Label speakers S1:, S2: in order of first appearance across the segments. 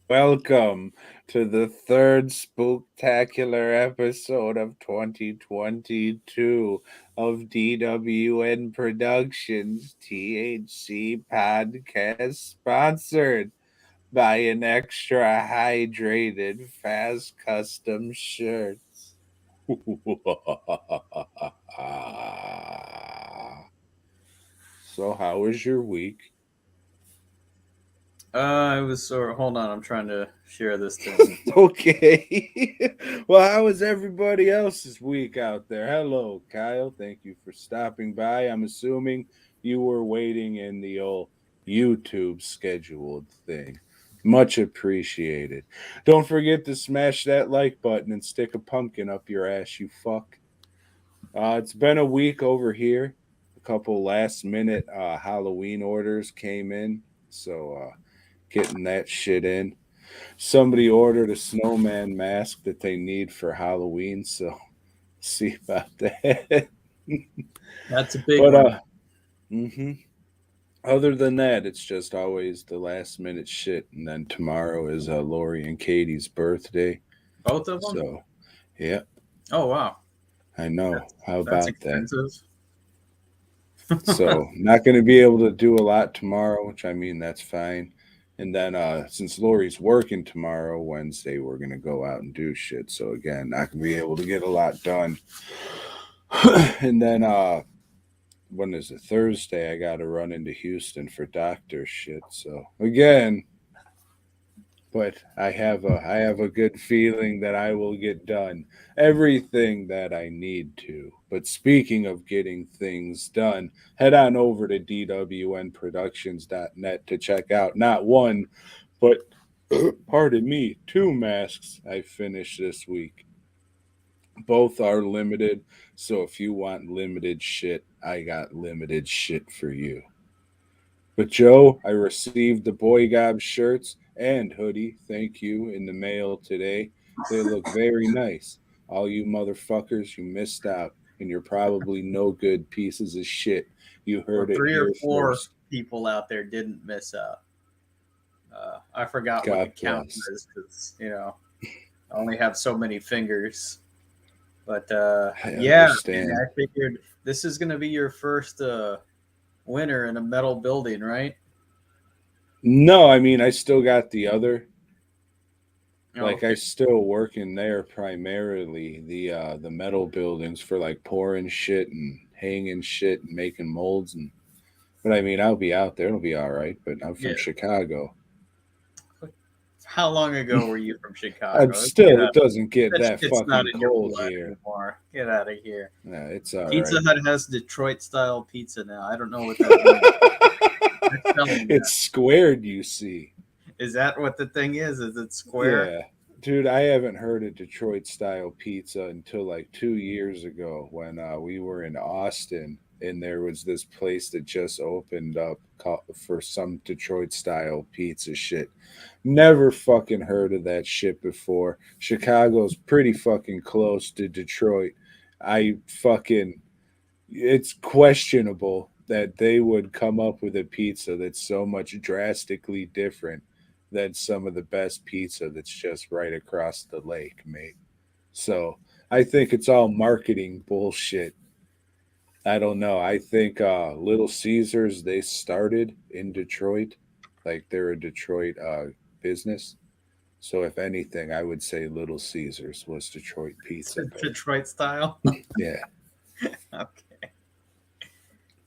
S1: Welcome to the third spooktacular episode of 2022 of DWN Productions THC Podcast, sponsored by an extra hydrated fast custom shirts. So, how was your week?
S2: It was sort of, hold on, I'm trying to share this thing.
S1: Okay. Well, how was everybody else's week out there? Hello, Kyle. Thank you for stopping by. I'm assuming you were waiting in the old YouTube scheduled thing. Much appreciated. Don't forget to smash that like button and stick a pumpkin up your ass, you fuck. It's been a week over here. A couple last minute Halloween orders came in. So, getting that shit in. Somebody ordered a snowman mask that they need for Halloween, so see about that.
S2: That's a big
S1: but
S2: one.
S1: hmm other than that, it's just always the last minute shit. And then tomorrow is Lori and Katie's birthday,
S2: Both of them?
S1: so yeah,
S2: Oh, wow.
S1: I know. How
S2: That's
S1: about that?
S2: expensive.
S1: So not going to be able to do a lot tomorrow, which I mean that's fine. And then since Lori's working tomorrow, Wednesday, we're gonna go out and do shit. So again, not gonna be able to get a lot done. And then when is it? Thursday, I gotta run into Houston for doctor shit. So again, but I have a good feeling that I will get done everything that I need to. But speaking of getting things done, head on over to dwnproductions.net to check out not one, but pardon me, two masks I finished this week. Both are limited, so if you want limited shit, I got limited shit for you. But Joe, I received the BOYGOB shirts and hoodie, thank you, in the mail today. They look very nice. All you motherfuckers, you missed out, and you're probably no good pieces of shit. You
S2: Well,
S1: heard it
S2: three or
S1: here
S2: four
S1: first.
S2: people out there didn't miss out. I forgot what the
S1: God
S2: count
S1: bless.
S2: was because, I only have so many fingers. But
S1: I
S2: yeah, man,
S1: understand.
S2: I figured this is going to be your first winter in a metal building, right?
S1: No, I mean I still got the other.
S2: Oh,
S1: Like
S2: okay.
S1: I still work in there primarily the metal buildings for like pouring shit and hanging shit and making molds and but I mean I'll be out there, it'll be all right. But I'm
S2: Yeah.
S1: from Chicago.
S2: How long ago were you from
S1: I'm
S2: Chicago? Get
S1: still,
S2: out.
S1: it doesn't get
S2: That
S1: that
S2: shit's not
S1: fucking
S2: in your
S1: cold
S2: blood
S1: here.
S2: anymore. Get out of here.
S1: Yeah, it's all
S2: Pizza
S1: right.
S2: Hut has Detroit style pizza now. I don't know what that means. They're selling
S1: It's
S2: that.
S1: squared, you see.
S2: Is that what the thing is? Is it square?
S1: Yeah. Dude, I haven't heard of Detroit style pizza until like 2 years ago when we were in Austin and there was this place that just opened up for some Detroit style pizza shit. Never fucking heard of that shit before. Chicago's pretty fucking close to Detroit. I fucking it's questionable that they would come up with a pizza that's so much drastically different than some of the best pizza that's just right across the lake, mate. So I think it's all marketing bullshit. I don't know. I think Little Caesars, they started in Detroit, like they're a Detroit business. So if anything, I would say Little Caesars was Detroit pizza, but
S2: Detroit style.
S1: yeah.
S2: Okay.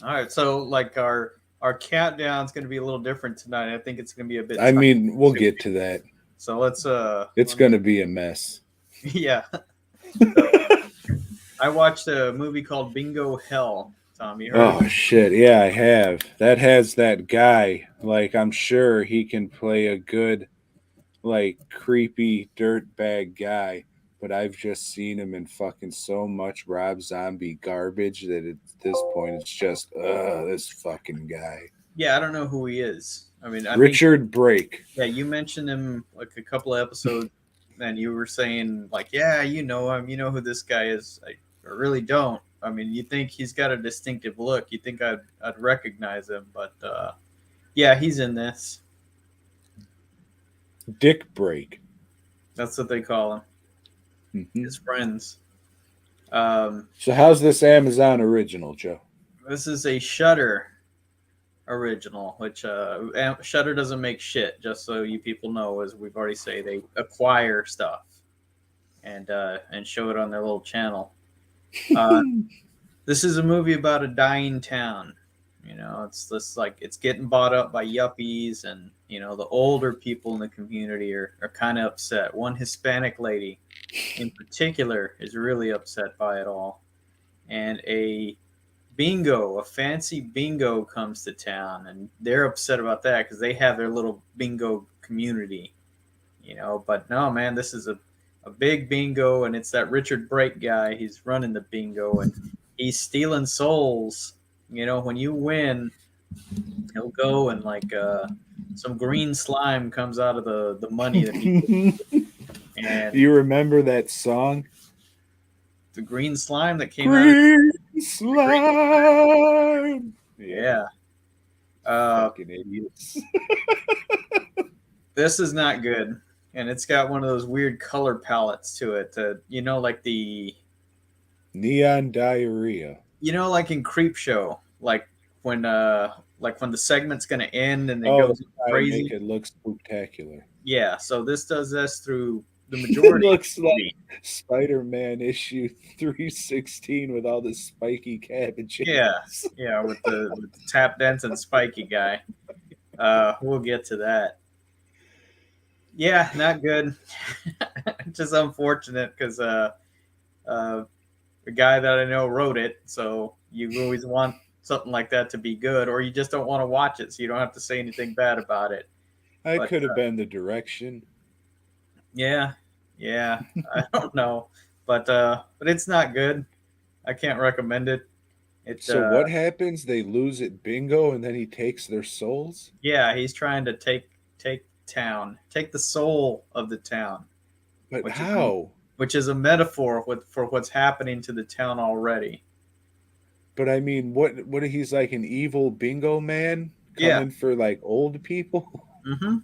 S2: All right. So like our countdown's going to be a little different tonight. I think it's going to be a bit
S1: I
S2: time
S1: mean, we'll
S2: consuming.
S1: get to that.
S2: So let's
S1: It's
S2: let me
S1: going to be a mess.
S2: yeah. So I watched a movie called Bingo Hell. Tom, you heard of
S1: Oh
S2: it?
S1: shit, yeah, I have. That has that guy. Like I'm sure he can play a good like creepy dirtbag guy, but I've just seen him in fucking so much Rob Zombie garbage that at this point it's just this fucking guy.
S2: Yeah, I don't know who he is. I mean, I think
S1: Richard Brake.
S2: yeah, you mentioned him like a couple of episodes, and you were saying like, yeah, you know him, you know who this guy is. I really don't. I mean, you think he's got a distinctive look. You think I'd recognize him, but yeah, he's in this.
S1: Dick break.
S2: That's what they call him.
S1: Hmm.
S2: His friends. Um,
S1: So how's this Amazon original, Joe?
S2: this is a Shutter original, which Shutter doesn't make shit. Just so you people know, as we've already say, they acquire stuff and show it on their little channel. Uh, this is a movie about a dying town. You know, it's this like it's getting bought up by yuppies, and you know the older people in the community are kind of upset. One Hispanic lady, in particular, is really upset by it all, and a fancy bingo comes to town, and they're upset about that because they have their little bingo community, you know. But no, man, this is a big bingo, and it's that Richard Brake guy. He's running the bingo, and he's stealing souls. You know, when you win, he'll go and like some green slime comes out of the money that he gives you, and
S1: You remember that song?
S2: the green slime that came out of
S1: Green
S2: the green.
S1: slime. Yeah,
S2: Yeah. Uh,
S1: fucking idiots.
S2: this is not good, and it's got one of those weird color palettes to it. You know, like
S1: Neon diarrhea.
S2: like in Creep Show, like when the segment's gonna end and it
S1: Oh,
S2: goes
S1: I make
S2: crazy.
S1: it look spectacular.
S2: Yeah, so this does this through the
S1: It
S2: majority of
S1: looks
S2: the
S1: like
S2: movie.
S1: Spider-Man issue 316 with all the spiky
S2: Yeah,
S1: cabbages.
S2: yeah, with the tap dancing spiky guy. We'll get to that. Yeah, not good. Just unfortunate because uh, the guy that I know wrote it, so you always want something like that to be good, or you just don't want to watch it, so you don't have to say anything bad about it.
S1: I
S2: But
S1: could have been the direction.
S2: yeah, yeah, I don't know, but it's not good. I can't recommend it. It
S1: So what happens? They lose at bingo and then he takes their souls?
S2: Yeah, he's trying to take the soul of the town,
S1: But
S2: which is
S1: how?
S2: which is a metaphor for what's happening to the town already.
S1: But I mean, what he's like an evil bingo man
S2: Yeah.
S1: coming for like old people?
S2: Mm-hmm.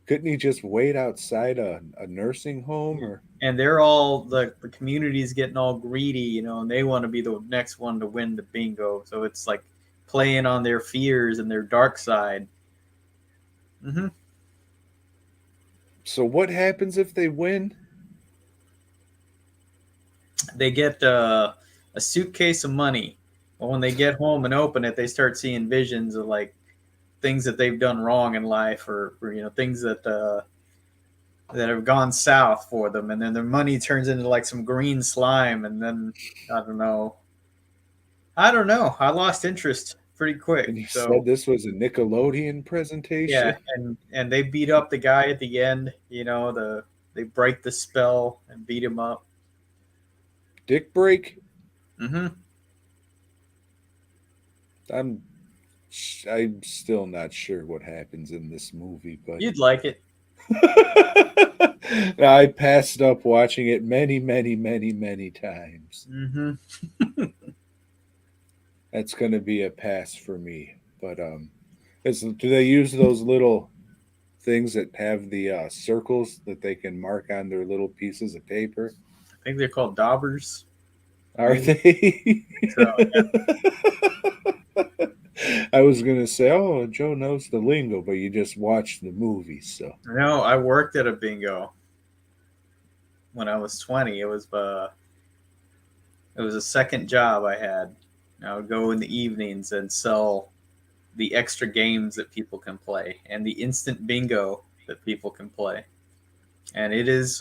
S1: Couldn't he just wait outside a nursing home or
S2: And they're all the community's getting all greedy, and they want to be the next one to win the bingo. So it's like playing on their fears and their dark side. Hmm.
S1: so what happens if they win?
S2: They get a suitcase of money, but when they get home and open it, they start seeing visions of like things that they've done wrong in life, or things that have gone south for them, and then their money turns into like some green slime, and then I don't know. I don't know. I lost interest pretty quick.
S1: And he said
S2: So
S1: this was a Nickelodeon
S2: yeah,
S1: presentation.
S2: and they beat up the guy at the end. They break the spell and beat him up.
S1: Dick break?
S2: Hmm.
S1: I'm I'm still not sure what happens in this movie, but
S2: You'd like it.
S1: I passed up watching it many, many, many, many times.
S2: Hmm.
S1: That's going to be a pass for me. But do they use those little things that have the circles that they can mark on their little pieces of paper?
S2: I think they're called daubers.
S1: Are
S2: Maybe.
S1: they?
S2: So
S1: I was going to say, oh, Joe knows the lingo, but you just watched the movie, so.
S2: no, I worked at a bingo when I was 20. It was a second job I had. I would go in the evenings and sell the extra games that people can play and the instant bingo that people can play. And it is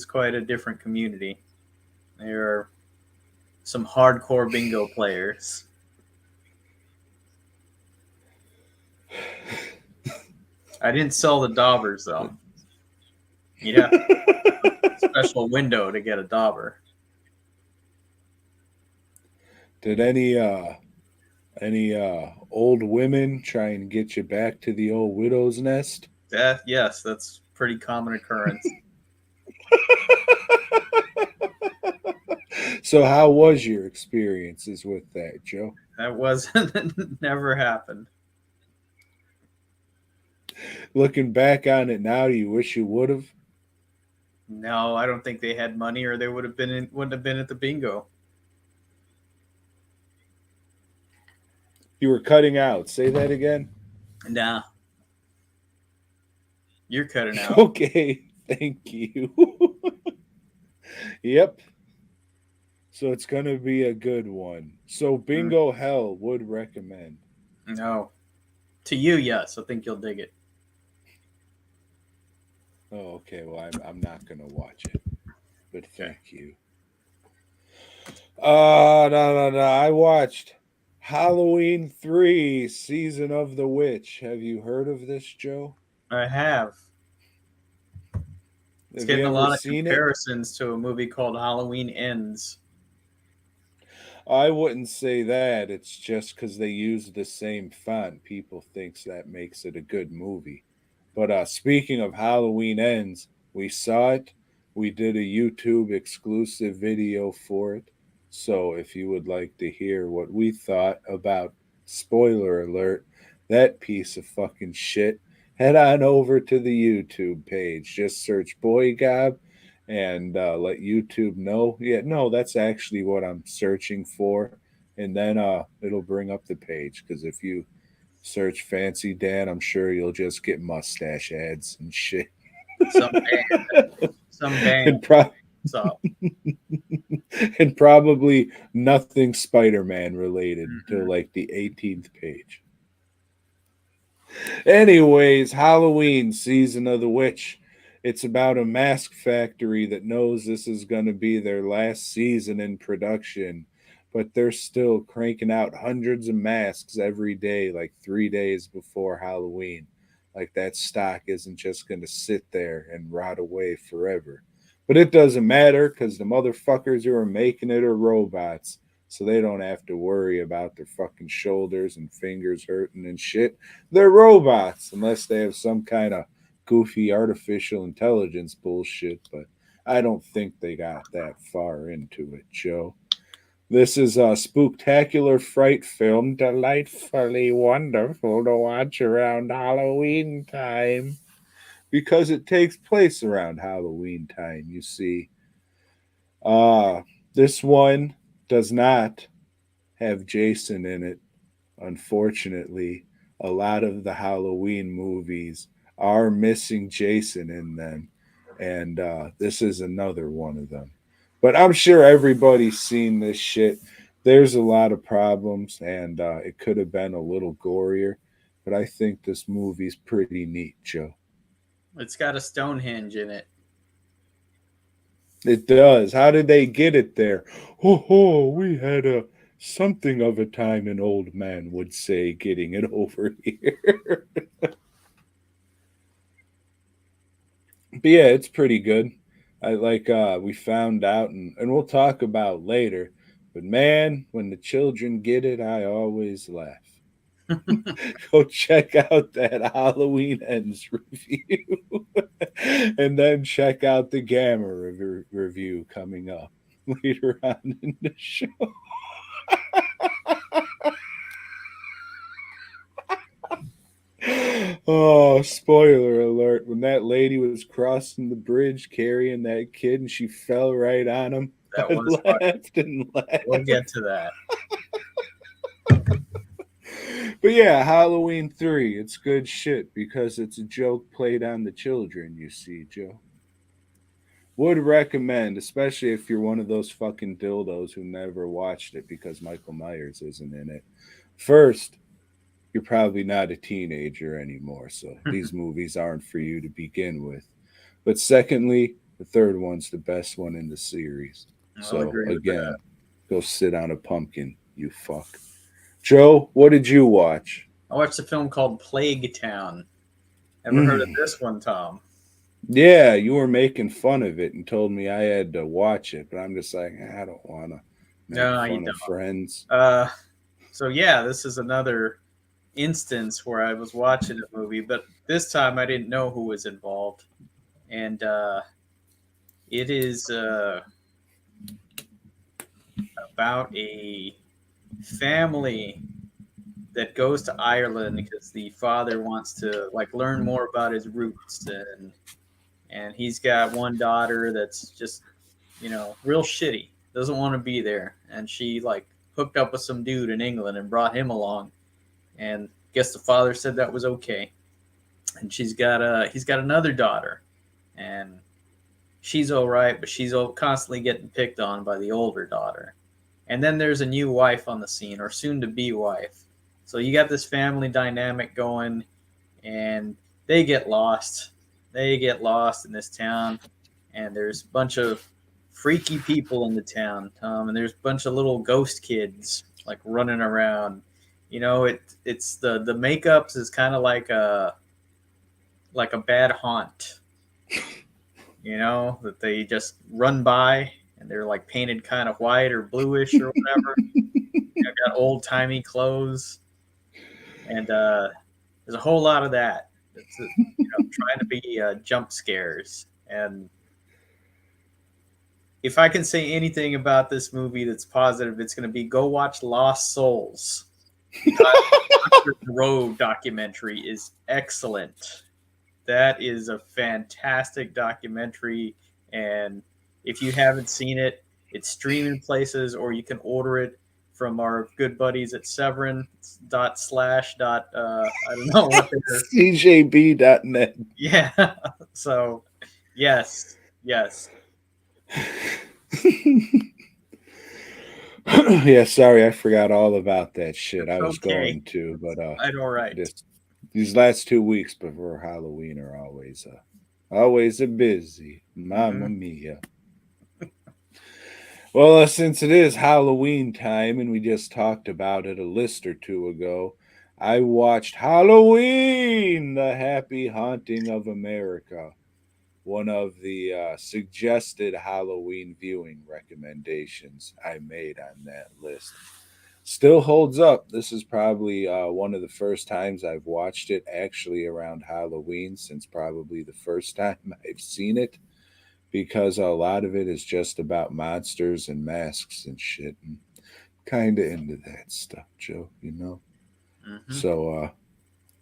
S2: quite a different community. There are some hardcore bingo players. I didn't sell the daubers though. You'd have a special window to get a dauber.
S1: Did any old women try and get you back to the old widow's nest?
S2: Yes, that's pretty common occurrence.
S1: So how was your experiences with that, Joe?
S2: That wasn't never happened.
S1: Looking back on it now, do you wish you would have?
S2: No, I don't think they had money, or they wouldn't have been at the bingo.
S1: You were cutting out. Say that again.
S2: Nah, you're cutting out.
S1: Okay, thank you. Yep. So it's gonna be a good one. So
S2: Mm,
S1: Bingo Hell would recommend.
S2: no, to you, yes. I think you'll dig it.
S1: Oh, okay. Well, I'm not gonna watch it, but
S2: Okay.
S1: thank you. No. I watched Halloween 3: Season of the Witch. Have you heard of this, Joe?
S2: I have. It's
S1: Have you
S2: getting a
S1: ever
S2: lot of
S1: seen it?
S2: comparisons to a movie called Halloween Ends.
S1: I wouldn't say that. It's just because they use the same font. People thinks that makes it a good movie. But speaking of Halloween Ends, we saw it. We did a YouTube exclusive video for it. So if you would like to hear what we thought about, spoiler alert, that piece of fucking shit, head on over to the YouTube page. Just search BOYGOB and let YouTube know. Yeah, no, that's actually what I'm searching for. And then it'll bring up the page. Because if you search Fancy Dan, I'm sure you'll just get mustache ads and shit.
S2: Some some band.
S1: and, pro-
S2: So
S1: and probably nothing Spider Man related until
S2: mhm.
S1: like the 18th page. Anyways, Halloween season of the witch. It's about a mask factory that knows this is going to be their last season in production, but they're still cranking out hundreds of masks every day, like 3 days before Halloween. Like that stock isn't just going to sit there and rot away forever. But it doesn't matter because the motherfuckers who are making it are robots. So they don't have to worry about their fucking shoulders and fingers hurting and shit. They're robots unless they have some kind of goofy artificial intelligence bullshit, but I don't think they got that far into it, Joe. This is a spooktacular fright film, delightfully wonderful to watch around Halloween time because it takes place around Halloween time, you see. Uh this one does not have Jason in it. Unfortunately, a lot of the Halloween movies are missing Jason in them, and this is another one of them. But I'm sure everybody's seen this shit. There's a lot of problems, and it could have been a little gorier, but I think this movie's pretty neat, Joe.
S2: It's got a Stonehenge in it.
S1: It does. How did they get it there? We had a something of a time, an old man would say, getting it over here. But yeah, it's pretty good. I like we found out and we'll talk about later. But man, when the children get it, I always laugh. Go check out that Halloween Ends review. And then check out the Gamera review coming up later on in the show. Oh, spoiler alert. When that lady was crossing the bridge carrying that kid and she fell right on him,
S2: That
S1: I
S2: was funny.
S1: laughed and
S2: We'll
S1: laughed.
S2: get to that.
S1: But yeah, Halloween 3, it's good shit because it's a joke played on the children, you see, Joe. Would recommend, especially if you're one of those fucking dildos who never watched it because Michael Myers isn't in it. First, you're probably not a teenager anymore, so these movies aren't for you to begin with. But secondly, the third one's the best one in the series.
S2: I'll
S1: So
S2: agree with that.
S1: again, go sit on a pumpkin, you fuck. Joe, what did you watch?
S2: I watched a film called Plague Town. Ever heard of
S1: Mm.
S2: this one, Tom?
S1: Yeah, you were making fun of it and told me I had to watch it, but I'm just like, I don't want to make
S2: No, you
S1: fun of
S2: don't.
S1: friends.
S2: So yeah, this is another instance where I was watching a movie, but this time I didn't know who was involved, and it is about a family that goes to Ireland because the father wants to like learn more about his roots, and he's got one daughter that's just real shitty, doesn't want to be there, and she like hooked up with some dude in England and brought him along, and guess the father said that was okay, and he's got another daughter, and she's all right, but she's constantly getting picked on by the older daughter. And then there's a new wife on the scene, or soon to be wife. So you got this family dynamic going, and they get lost. They get lost in this town, and there's a bunch of freaky people in the town, and there's a bunch of little ghost kids like running around. It's the makeups is kind of like a bad haunt. That they just run by and they're like painted kind of white or bluish or whatever. Got old timey clothes, and there's a whole lot of that. It's trying to be jump scares. And if I can say anything about this movie that's positive, it's going to be go watch Lost Souls. The Road documentary is excellent. That is a fantastic documentary, and if you haven't seen it, it's streaming places, or you can order it from our good buddies at Severin I don't know what they're
S1: CJB.net.
S2: Yeah. So yes.
S1: Yeah, sorry, I forgot all about that shit. I was
S2: Okay.
S1: going to, but
S2: I know, right.
S1: These last 2 weeks before Halloween are always a busy. Mamma mia. Well, since it is Halloween time and we just talked about it a list or two ago, I watched Halloween, The Happy Haunting of America, one of the suggested Halloween viewing recommendations I made on that list. Still holds up. This is probably one of the first times I've watched it actually around Halloween since probably the first time I've seen it, because a lot of it is just about monsters and masks and shit. And kind of into that stuff, Joe. So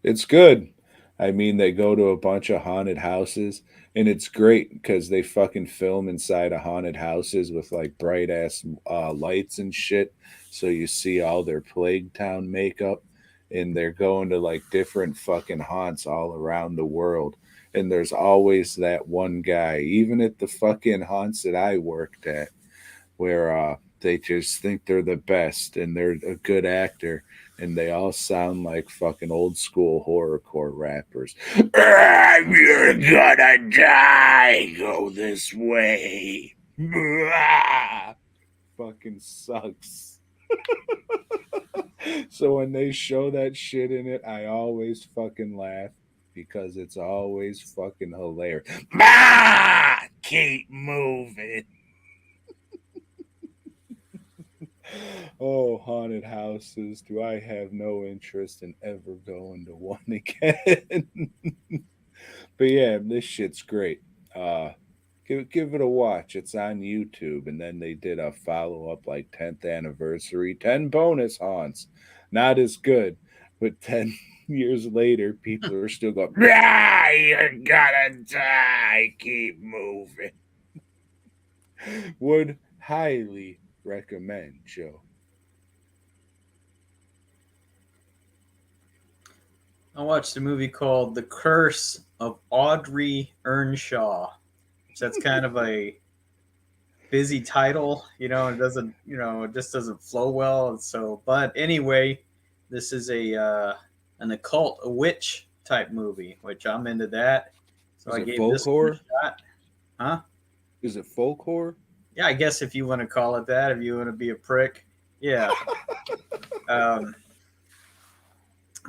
S1: it's good. I mean, they go to a bunch of haunted houses, and it's great because they fucking film inside of haunted houses with like bright ass lights and shit. So you see all their Plague Town makeup, and they're going to like different fucking haunts all around the world. And there's always that one guy, even at the fucking haunts that I worked at, where they just think they're the best and they're a good actor, and they all sound like fucking old school horrorcore rappers. You're gonna die. Go this way. Fucking sucks. So when they show that shit in it, I always fucking laugh because it's always fucking hilarious. Keep moving. Oh, haunted houses. Do I have no interest in ever going to one again? But yeah, this shit's great. Give it a watch. It's on YouTube, and then they did a follow up like 10th anniversary, 10 bonus haunts. Not as good, but 10 years later, people are still going, you're gonna die. Keep moving. Would highly recommend, Joe.
S2: I watched a movie called The Curse of Audrey Earnshaw. That's kind of a busy title, it doesn't, it just doesn't flow well. So, but anyway, this is an occult, a witch type movie, which I'm into that. So I gave this one a shot. Huh?
S1: Is it folk horror?
S2: Yeah, I guess if you want to call it that, if you want to be a prick, yeah.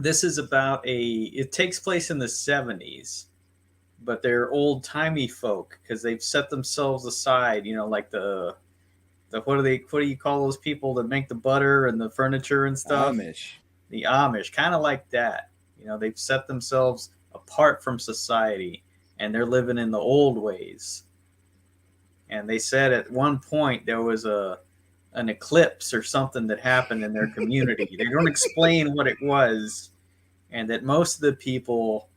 S2: This is about it takes place in the 70s, but they're old timey folk because they've set themselves aside, like the what do you call those people that make the butter and the furniture and stuff? The Amish, kind of like that. They've set themselves apart from society and they're living in the old ways. And they said at one point there was a an eclipse or something that happened in their community. They don't explain what it was, and that most of the people,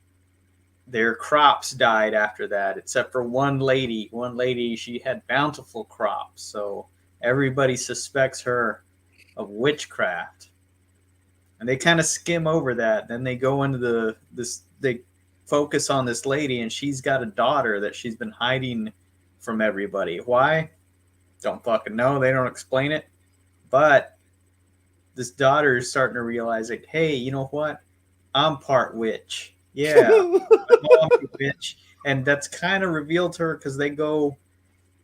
S2: their crops died after that, except for one lady. One lady, she had bountiful crops, so everybody suspects her of witchcraft. And they kind of skim over that. Then they go into they focus on this lady, and she's got a daughter that she's been hiding from everybody. Why? Don't fucking know. They don't explain it. But this daughter is starting to realize, like, hey, you know what? I'm part witch. Yeah, my mom's a witch. And that's kind of revealed to her because they go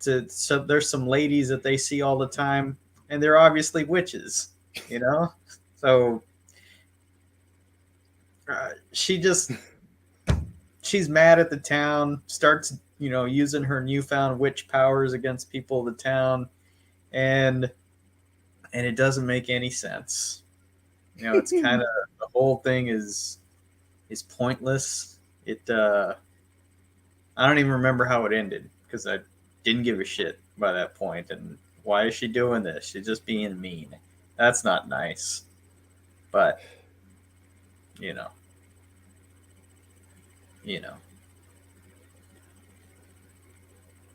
S2: to, so there's some ladies that they see all the time, and they're obviously witches, you know? So she's mad at the town, starts, using her newfound witch powers against people of the town, and it doesn't make any sense. It's kind of, the whole thing is pointless. I don't even remember how it ended because I didn't give a shit by that point. And why is she doing this? She's just being mean. That's not nice. But you know.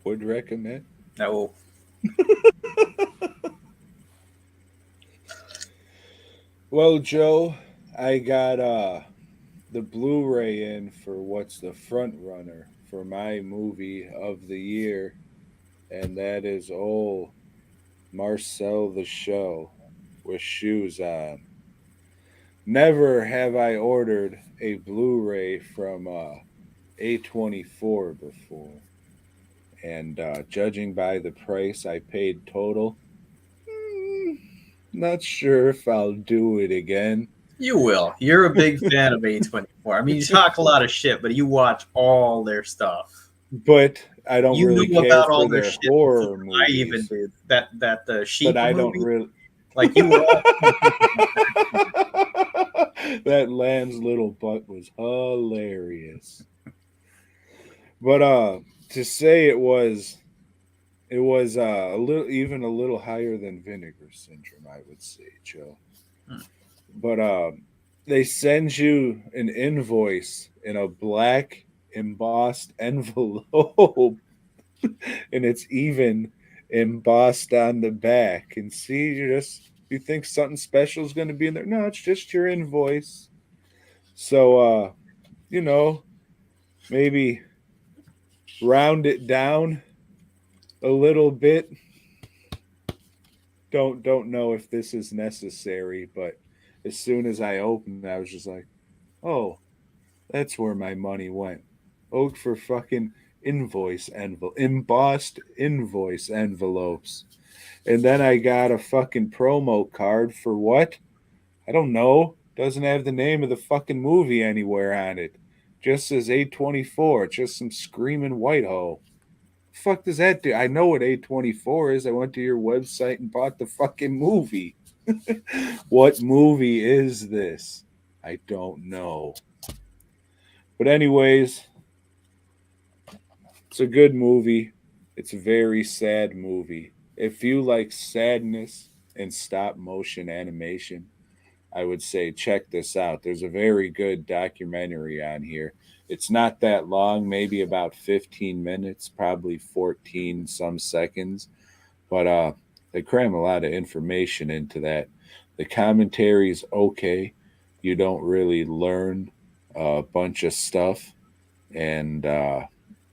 S1: Would recommend.
S2: No.
S1: Well, Joe, I got the Blu-ray in for what's the front runner for my movie of the year, and that is Marcel the Show with shoes on. Never have I ordered a Blu-ray from A24 before, and judging by the price I paid total, not sure if I'll do it again.
S2: You will. You're a big fan of A24. I mean, you talk a lot of shit, but you watch all their stuff.
S1: But I don't
S2: You
S1: really
S2: knew
S1: care
S2: about
S1: for
S2: all their
S1: their
S2: shit
S1: horror
S2: before
S1: movies.
S2: I even did. That the sheep
S1: But I
S2: movie,
S1: don't really.
S2: like you were.
S1: That lamb's little butt was hilarious. But to say it was a little higher than Vinegar Syndrome, I would say, Joe. But they send you an invoice in a black embossed envelope, and it's even embossed on the back. And see, you think something special is going to be in there? No, it's just your invoice. So maybe round it down a little bit. Don't know if this is necessary, but as soon as I opened it, I was just like, oh, that's where my money went. Oak for fucking embossed invoice envelopes. And then I got a fucking promo card for what? I don't know. Doesn't have the name of the fucking movie anywhere on it. Just says A24. Just some screaming white hoe. Fuck does that do? I know what A24 is. I went to your website and bought the fucking movie. What movie is this? I don't know. But anyways, it's a good movie. It's a very sad movie. If you like sadness and stop motion animation, I would say check this out. There's a very good documentary on here. It's not that long, maybe about 15 minutes, probably 14 some seconds, but they cram a lot of information into that. The commentary is okay. You don't really learn a bunch of stuff, and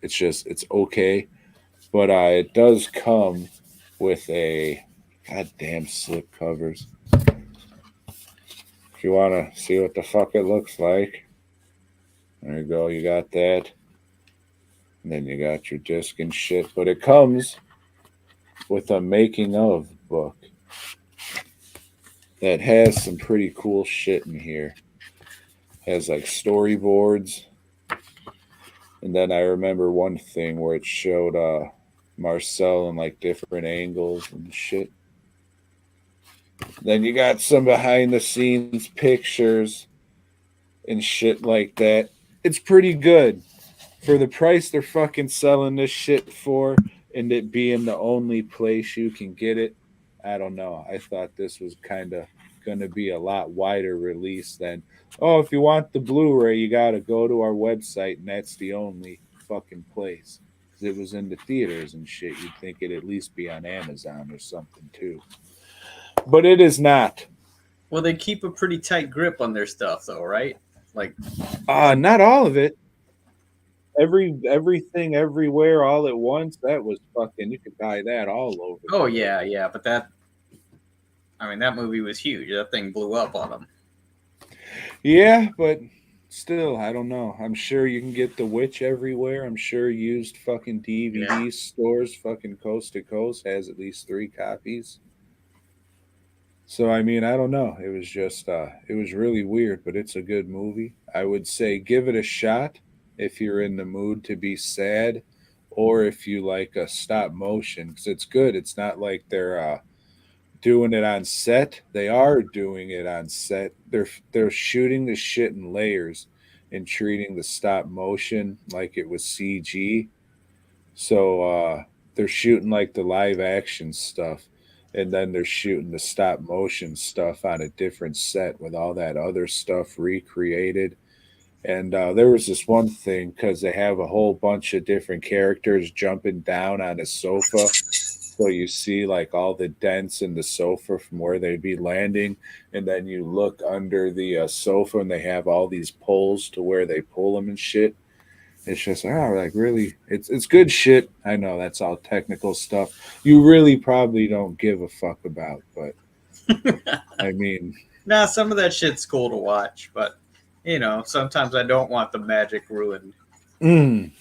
S1: it's okay. But it does come with a goddamn slip covers. If you want to see what the fuck it looks like, there you go. You got that. And then you got your disc and shit. But it comes with a making of book that has some pretty cool shit in here. Has like storyboards. And then I remember one thing where it showed Marcel in like different angles and shit. Then you got some behind the scenes pictures and shit like that. It's pretty good. For the price they're fucking selling this shit for, and it being the only place you can get it, I don't know. I thought this was kind of going to be a lot wider release than, oh, if you want the Blu-ray, you got to go to our website, and that's the only fucking place. Because it was in the theaters and shit. You'd think it'd at least be on Amazon or something too, but it is not.
S2: Well, they keep a pretty tight grip on their stuff, though, right? Like,
S1: Not all of it. Everything everywhere all at once. That was fucking. You could buy that all over.
S2: oh yeah, yeah, but I mean, that movie was huge. That thing blew up on them.
S1: Yeah, but still, I don't know. I'm sure you can get The Witch everywhere. I'm sure used fucking DVD stores, fucking coast to coast, has at least 3 copies. So I mean, I don't know. It was just, it was really weird, but it's a good movie. I would say give it a shot if you're in the mood to be sad, or if you like a stop motion, because it's good. It's not like they're doing it on set. They are doing it on set. They're shooting the shit in layers and treating the stop motion like it was CG. So they're shooting like the live action stuff, and then they're shooting the stop motion stuff on a different set with all that other stuff recreated. And there was this one thing because they have a whole bunch of different characters jumping down on a sofa, so you see like all the dents in the sofa from where they'd be landing, and then you look under the sofa, and they have all these poles to where they pull them and shit. It's just like really, it's good shit. I know that's all technical stuff. You really probably don't give a fuck about, but I mean,
S2: Nah, some of that shit's cool to watch, but sometimes I don't want the magic ruined.
S1: mm.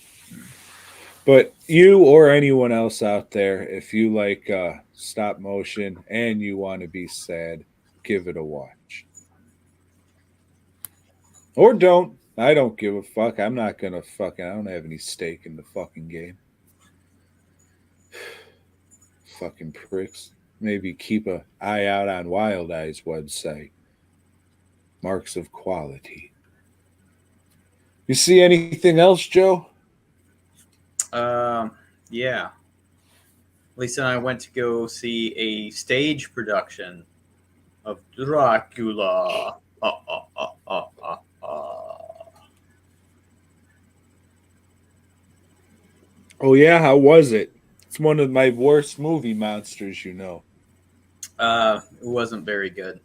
S1: But you or anyone else out there, if you like stop motion and you want to be sad, give it a watch. Or don't. I don't give a fuck. I'm not gonna fucking. I don't have any stake in the fucking game. Fucking pricks. Maybe keep a eye out on Wild Eye's website. Marks of quality. You see anything else, Joe?
S2: Yeah. Lisa and I went to go see a stage production of Dracula.
S1: Oh yeah, how was it? It's one of my worst movie monsters, you know.
S2: It wasn't very good.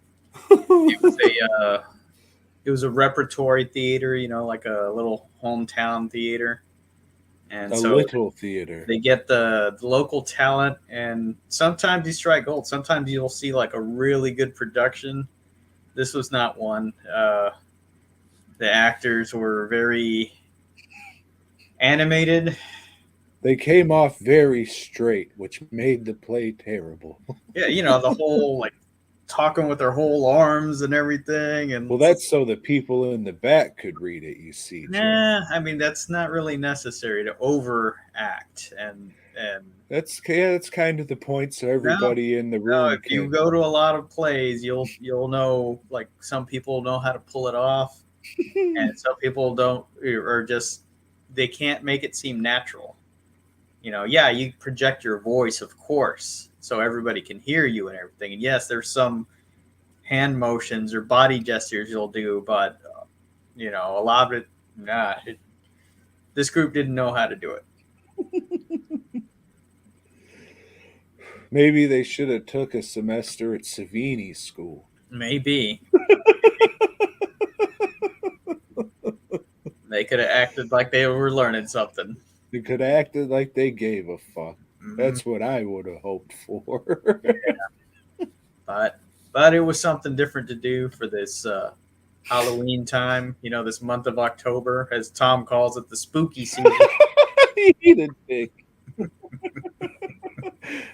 S2: It was a repertory theater, like a little hometown theater, and
S1: A
S2: so
S1: little theater.
S2: they get the local talent, and sometimes you strike gold. Sometimes you'll see like a really good production. This was not one. The actors were very animated.
S1: They came off very straight, which made the play terrible.
S2: Yeah, the whole like talking with their whole arms and everything. And
S1: Well, that's so the people in the back could read it, you see, Joe.
S2: nah, I mean that's not really necessary to overact and
S1: That's kind of the point, so everybody in the
S2: no,
S1: room
S2: if you
S1: can.
S2: go to a lot of plays, you'll know like some people know how to pull it off, and some people don't, or just they can't make it seem natural. Yeah, you project your voice, of course, so everybody can hear you and everything. And yes, there's some hand motions or body gestures you'll do, but a lot of it, nah. This group didn't know how to do it.
S1: Maybe they should have took a semester at Savini school.
S2: Maybe they could have acted like they were learning something.
S1: They could have acted like they gave a fuck.
S2: Mm-hmm.
S1: That's what I would have hoped for.
S2: But it was something different to do for this Halloween time. This month of October, as Tom calls it, the spooky season.
S1: Eat a dick.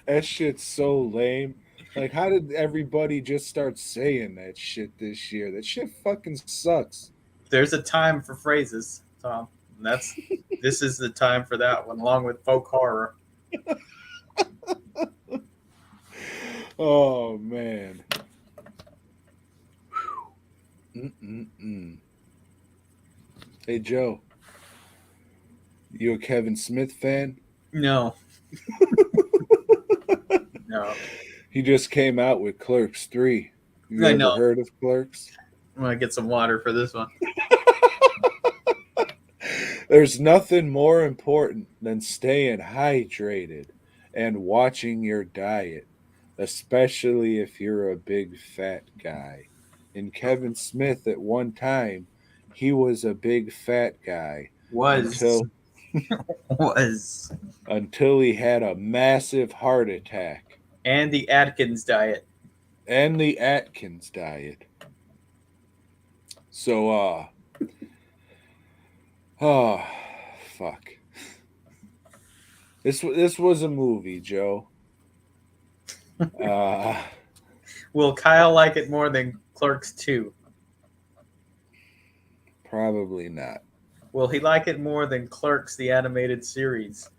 S1: That shit's so lame. Like, how did everybody just start saying that shit this year? That shit fucking sucks.
S2: There's a time for phrases, Tom. And this is the time for that one, along with folk horror.
S1: Oh man. Mm-mm-mm. Hey Joe, you a Kevin Smith fan?
S2: No. No.
S1: He just came out with Clerks 3. You
S2: I know.
S1: ever heard of Clerks?
S2: I'm gonna get some water for this one.
S1: There's nothing more important than staying hydrated and watching your diet, especially if you're a big fat guy. And Kevin Smith, at one time, he was a big fat guy
S2: Was
S1: until
S2: was
S1: he had a massive heart attack
S2: and the Atkins diet.
S1: and the Atkins diet. So oh fuck. This was a movie, Joe. Uh
S2: Will Kyle like it more than Clerks 2?
S1: Probably not.
S2: Will he like it more than Clerks the animated series?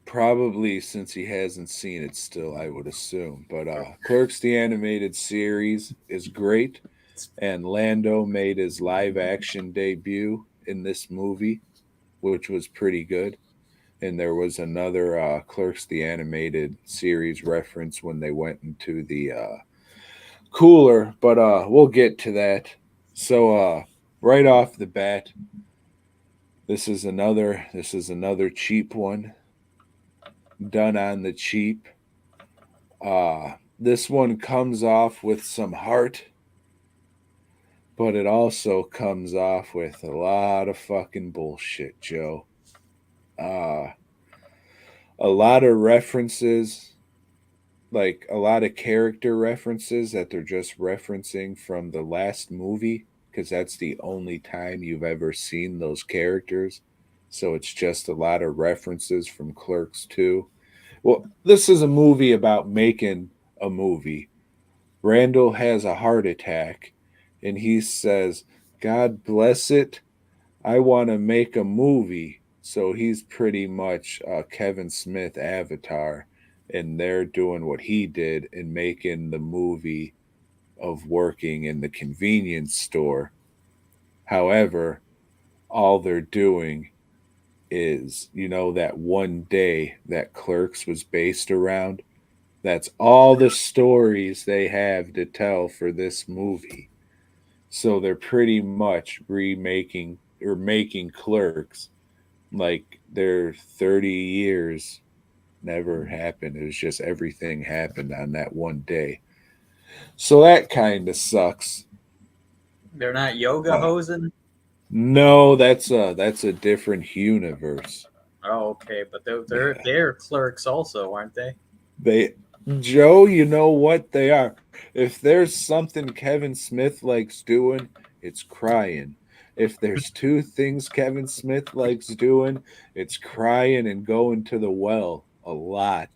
S1: Probably, since he hasn't seen it still, I would assume. But Clerks the animated series is great, and Lando made his live action debut in this movie, which was pretty good. And there was another Clerks the animated series reference when they went into the cooler, but we'll get to that. So right off the bat, this is another cheap one, done on the cheap. This one comes off with some heart, but it also comes off with a lot of fucking bullshit, Joe. Uh, a lot of references, like a lot of character references that they're just referencing from the last movie, because that's the only time you've ever seen those characters. So it's just a lot of references from Clerks 2. Well, this is a movie about making a movie. Randall has a heart attack and he says, God bless it, I want to make a movie. So he's pretty much Kevin Smith Avatar, and they're doing what he did in making the movie of working in the convenience store. However, all they're doing is, that one day that Clerks was based around, that's all the stories they have to tell for this movie. So they're pretty much remaking or making Clerks like their 30 years never happened. It was just everything happened on that one day. So that kind of sucks.
S2: They're not yoga
S1: Uh,
S2: hosing.
S1: no, that's a different universe.
S2: Oh, okay, but they're
S1: Yeah.
S2: they're clerks also, aren't they?
S1: They Joe, you know what they are. If there's something Kevin Smith likes doing, it's crying. If there's two things Kevin Smith likes doing, it's crying and going to the well a lot.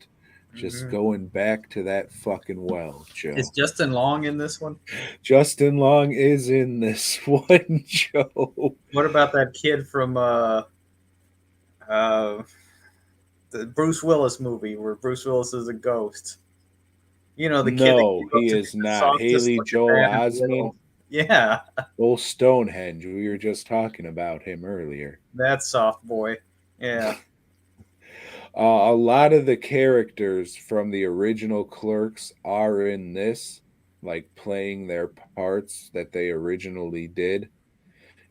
S1: Just
S2: Mm-hmm.
S1: going back to that fucking well,
S2: Is
S1: Joe.
S2: Justin Long in this one?
S1: Justin Long is in this one, Joe.
S2: What about that kid from uh the Bruce Willis movie where Bruce Willis is a ghost? You know, the kid that
S1: No,
S2: grew up
S1: he
S2: to be
S1: is
S2: the
S1: not.
S2: softest
S1: Haley
S2: looking
S1: Joel
S2: man in the
S1: Osment,
S2: world. Yeah,
S1: old Stonehenge. We were just talking about him earlier.
S2: that soft boy. Yeah.
S1: A lot of the characters from the original Clerks are in this, like playing their parts that they originally did.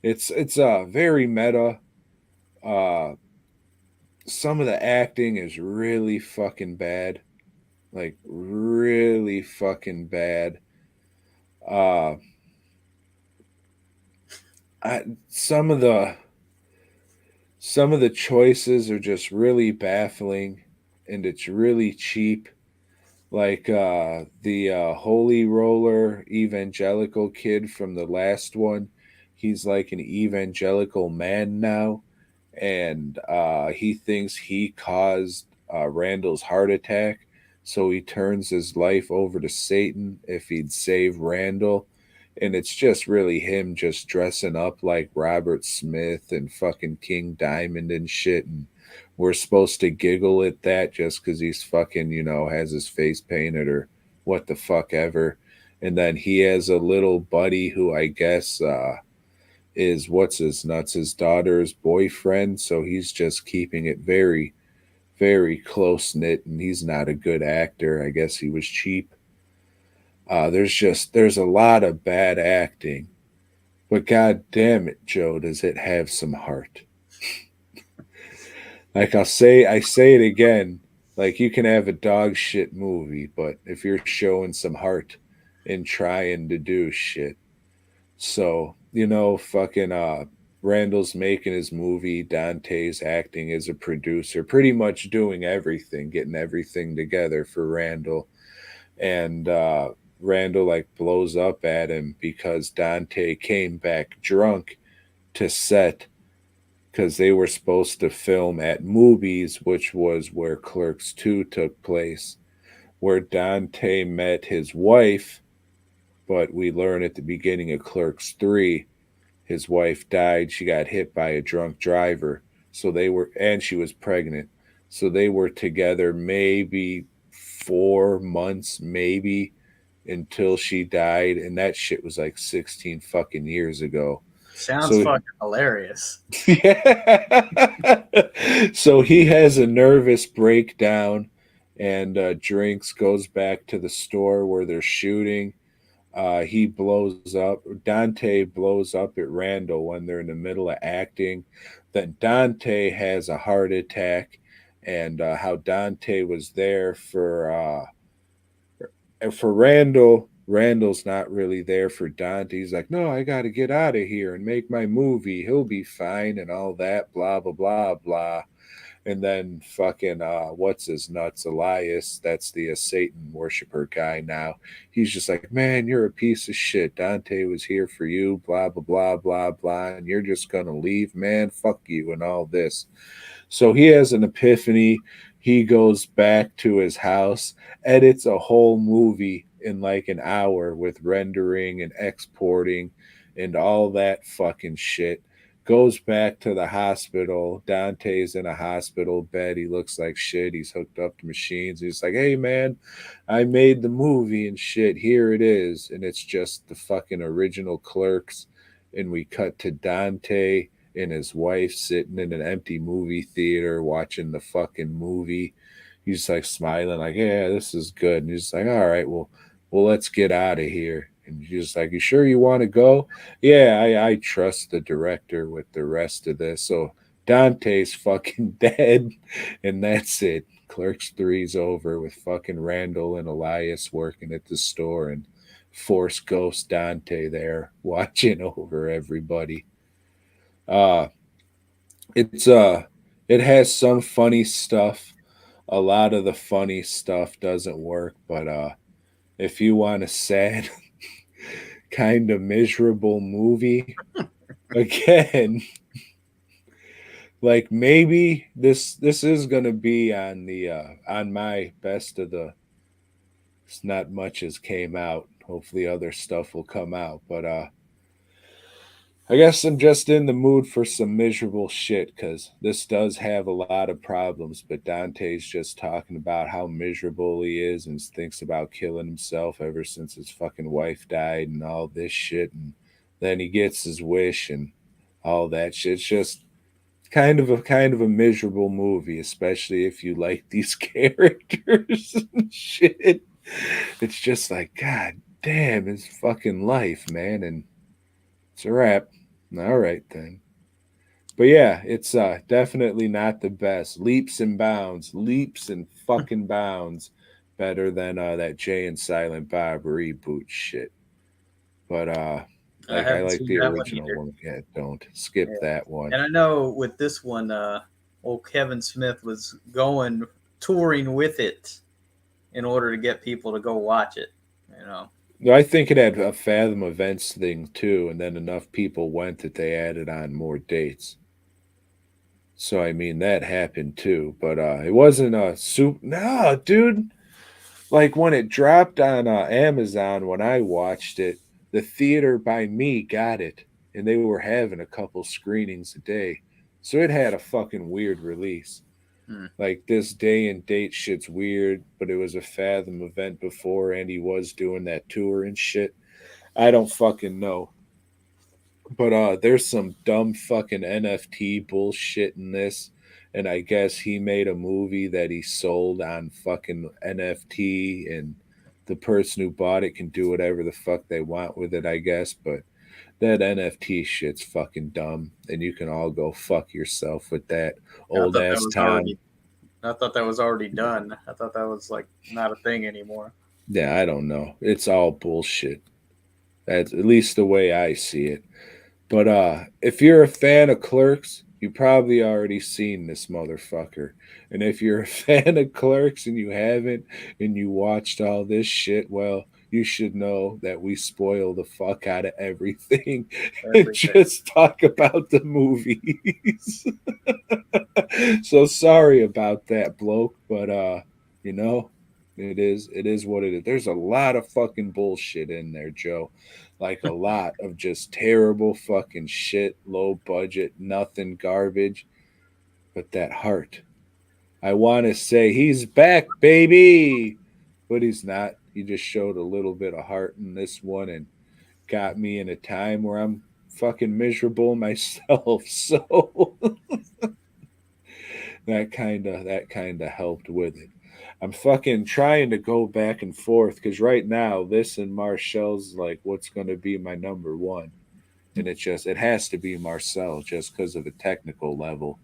S1: It's very meta. Uh, some of the acting is really fucking bad, like really fucking bad. Uh, I, some of the some of the choices are just really baffling, and it's really cheap. Like the holy roller evangelical kid from the last one, he's like an evangelical man now, and he thinks he caused Randall's heart attack, so he turns his life over to Satan if he'd save Randall. And it's just really him just dressing up like Robert Smith and fucking King Diamond and shit. And we're supposed to giggle at that just because he's fucking, has his face painted or what the fuck ever. And then he has a little buddy who I guess is what's his nuts, his daughter's boyfriend. So he's just keeping it very, very close knit. And he's not a good actor. I guess he was cheap. There's a lot of bad acting, but god damn it, Joe, does it have some heart? Like I say it again. Like you can have a dog shit movie, but if you're showing some heart and trying to do shit, so fucking Randall's making his movie. Dante's acting as a producer, pretty much doing everything, getting everything together for Randall, and Randall like blows up at him because Dante came back drunk to set because they were supposed to film at movies, which was where Clerks 2 took place, where Dante met his wife. But we learn at the beginning of Clerks 3, his wife died. She got hit by a drunk driver. So they were, and she was pregnant. So they were together maybe 4 months, maybe, until she died. And that shit was like 16 fucking years ago.
S2: Sounds
S1: So
S2: fucking hilarious.
S1: yeah. So he has a nervous breakdown and drinks, goes back to the store where they're shooting. He blows up. Dante blows up at Randall when they're in the middle of acting. Then Dante has a heart attack, and how Dante was there for Randall. Randall's not really there for Dante. He's like, no, I got to get out of here and make my movie. He'll be fine and all that, blah, blah, blah, blah. And then fucking, what's his nuts? Elias, that's the Satan worshiper guy now. He's just like, man, you're a piece of shit. Dante was here for you, blah, blah, blah, blah, blah. And you're just going to leave, man. Fuck you and all this. So he has an epiphany. He goes back to his house, edits a whole movie in like an hour with rendering and exporting and all that fucking shit. Goes back to the hospital. Dante's in a hospital bed. He looks like shit. He's hooked up to machines. He's like, hey, man, I made the movie and shit. Here it is. And it's just the fucking original Clerks. And we cut to Dante and his wife sitting in an empty movie theater watching the fucking movie. He's like smiling, like, yeah, this is good. And he's like, all right, well, let's get out of here. And he's like, you sure you want to go? Yeah, I trust the director with the rest of this. So Dante's fucking dead, and that's it. Clerks 3's over with fucking Randall and Elias working at the store and Force Ghost Dante there watching over everybody. Uh it's it has some funny stuff. A lot of the funny stuff doesn't work, but if you want a sad kind of miserable movie, again, like maybe this is gonna be on the on my best of the. It's not much has came out. Hopefully other stuff will come out, but I guess I'm just in the mood for some miserable shit because this does have a lot of problems. But Dante's just talking about how miserable he is and thinks about killing himself ever since his fucking wife died and all this shit. And then he gets his wish and all that shit. It's just kind of a miserable movie, especially if you like these characters and shit. It's just like, God damn, it's fucking life, man. And it's a wrap. All right then. But yeah, it's definitely not the best. Leaps and bounds, leaps and fucking bounds better than that Jay and Silent Bob reboot shit. But
S2: I
S1: like I
S2: haven't
S1: like
S2: seen
S1: the
S2: that one
S1: original
S2: either.
S1: one. Yeah, don't skip
S2: Yeah.
S1: that one.
S2: And I know with this one, old Kevin Smith was going touring with it in order to get people to go watch it. You know.
S1: No, I think it had a Fathom Events thing too, and then enough people went that they added on more dates. So I mean that happened too, but it wasn't a soup. No, dude. Like when it dropped on Amazon when I watched it, the theater by me got it, and they were having a couple screenings a day, so it had a fucking weird release.
S2: Hmm.
S1: Like this day and date shit's weird, but it was a Fathom event before, and he was doing that tour and shit. I don't fucking know. But there's some dumb fucking NFT bullshit in this. And I guess he made a movie that he sold on fucking NFT and the person who bought it can do whatever the fuck they want with it, I guess. But that NFT shit's fucking dumb, and you can all go fuck yourself with that
S2: I
S1: old
S2: thought that
S1: ass
S2: was
S1: town.
S2: already. I thought that was already done. I thought that was like not a thing anymore.
S1: Yeah, I don't know. It's all bullshit. That's at least the way I see it. But if you're a fan of Clerks, you probably already seen this motherfucker. And if you're a fan of Clerks and you haven't and you watched all this shit, well, you should know that we spoil the fuck out of everything and
S2: Everything.
S1: just talk about the movies. So sorry about that, bloke, but you know, it is what it is. There's a lot of fucking bullshit in there, Joe. Like a lot of just terrible fucking shit, low budget, nothing, garbage. But that heart. I want to say he's back, baby. But he's not. He just showed a little bit of heart in this one and got me in a time where I'm fucking miserable myself. So that kind of helped with it. I'm fucking trying to go back and forth because right now this and Marcel's like what's going to be my number one, and it has to be Marcel just because of the technical level.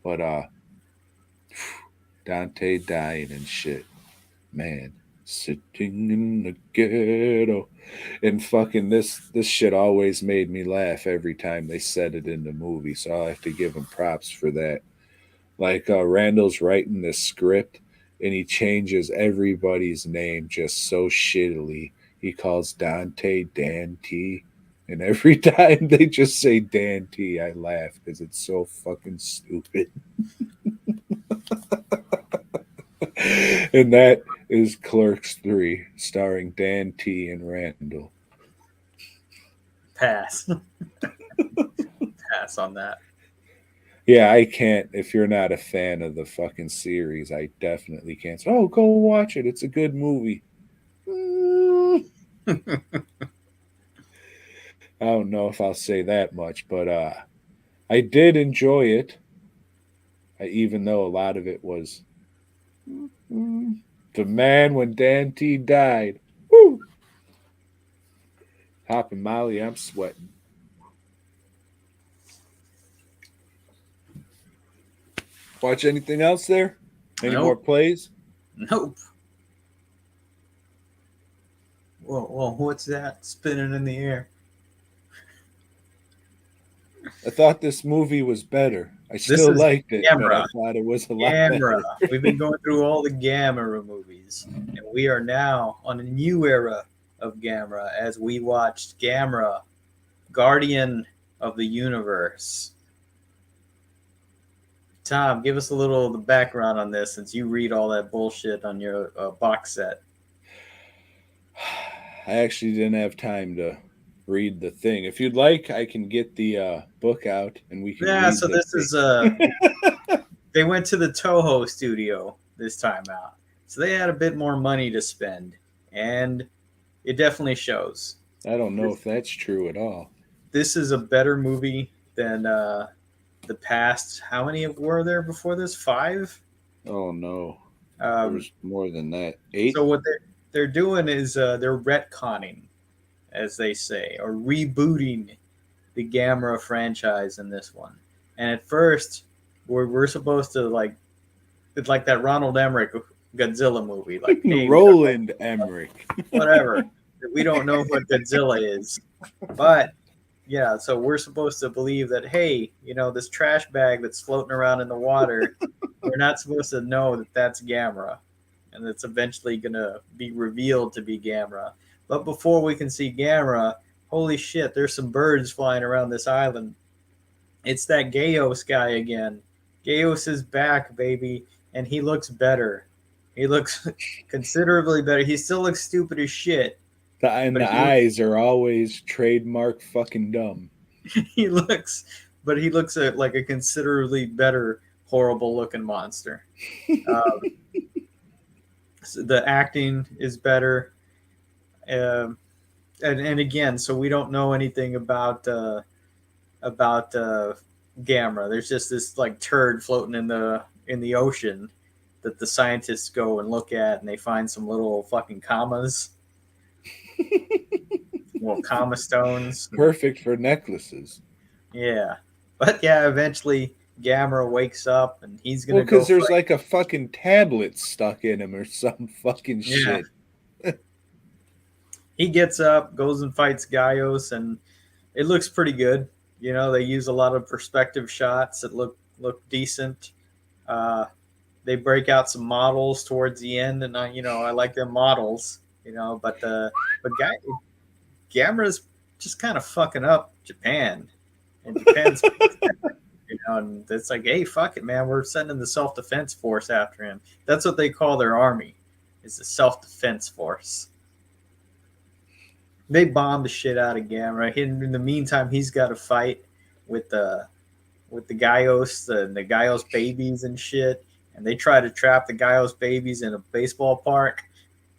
S1: But Dante dying and shit, man, sitting in the ghetto, and fucking this shit always made me laugh every time they said it in the movie. So I have to give him props for that. Like Randall's writing this script and he changes everybody's name just so shittily. He calls Dante Dan T. And every time they just say Dan T, I laugh because it's so fucking stupid. And that is Clerks 3, starring Dan T and Randall.
S2: Pass. Pass on that.
S1: Yeah, I can't. If you're not a fan of the fucking series, I definitely can't. Oh, go watch it. It's a good movie. I don't know if I'll say that much, but I did enjoy it. Even though a lot of it was the man when Dan T died. Woo! Hopping Molly, I'm sweating. Watch anything else there? Any more
S2: Nope.
S1: plays?
S2: Nope. Whoa, what's that spinning in the air?
S1: I thought this movie was better. I
S2: This
S1: still
S2: is
S1: liked it, but I
S2: Gamera.
S1: thought it was a lot
S2: Gamera.
S1: better.
S2: We've been going through all the Gamera movies, and we are now on a new era of Gamera as we watched Gamera, Guardian of the Universe. Tom, give us a little of the background on this since you read all that bullshit on your box set.
S1: I actually didn't have time to read the thing. If you'd like, I can get the book out and we can
S2: Yeah,
S1: read
S2: so
S1: the
S2: this
S1: thing.
S2: is they went to the Toho studio this time out. So they had a bit more money to spend, and it definitely shows.
S1: I don't know if that's true at all.
S2: This is a better movie than the past. How many were there before this? 5.
S1: Oh no, there was more than that. 8.
S2: So what they're doing is they're retconning, as they say, or rebooting the Gamera franchise in this one. And at first, we're supposed to like it's like that Ronald Emmerich Godzilla movie, like hey,
S1: Roland Emmerich.
S2: whatever. We don't know what Godzilla is, but yeah, so we're supposed to believe that hey, this trash bag that's floating around in the water, we're not supposed to know that that's Gamera, and it's eventually gonna be revealed to be Gamera. But before we can see Gamera, holy shit, there's some birds flying around this island. It's that Gaios guy again. Gaios is back, baby, and he looks better. He looks considerably better. He still looks stupid as shit.
S1: And
S2: But
S1: the eyes are always trademark fucking dumb.
S2: he looks, but he looks like a considerably better, horrible looking monster. So the acting is better, and again, so we don't know anything about Gamera. There's just this like turd floating in the ocean that the scientists go and look at, and they find some little fucking commas, little comma stones.
S1: Perfect for necklaces.
S2: Yeah, but yeah, eventually Gamera wakes up, and he's
S1: Well,
S2: gonna go
S1: because there's
S2: fight.
S1: like a fucking tablet stuck in him or some fucking
S2: Yeah,
S1: shit.
S2: he gets up, goes and fights Gaios, and it looks pretty good. You know, they use a lot of perspective shots that look decent. Uh, they break out some models towards the end, and I like their models. But Gamera's just kind of fucking up Japan, and Japan's and it's like, hey, fuck it, man, we're sending the self defense force after him. That's what they call their army, is the self defense force. They bomb the shit out of Gamera. In the meantime, he's got to fight with the Gaios, the Gaios babies and shit. And they try to trap the Gaios babies in a baseball park.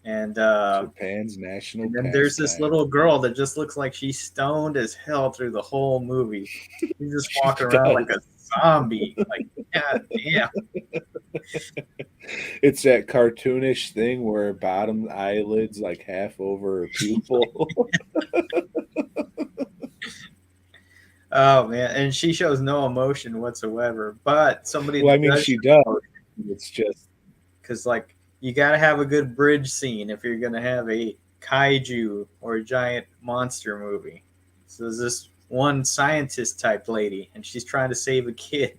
S2: And
S1: Japan's national
S2: and then there's this
S1: pastime.
S2: little girl that just looks like she's stoned as hell through the whole movie. She's just
S1: She
S2: walking around like a
S1: does.
S2: zombie. Like, god damn.
S1: It's that cartoonish thing where her bottom eyelid's like half over her pupil.
S2: Oh man, and she shows no emotion whatsoever. But somebody
S1: Well, I mean,
S2: does
S1: she
S2: show
S1: does. It's just
S2: because like you got to have a good bridge scene if you're gonna have a kaiju or a giant monster movie. So there's this one scientist type lady, and she's trying to save a kid.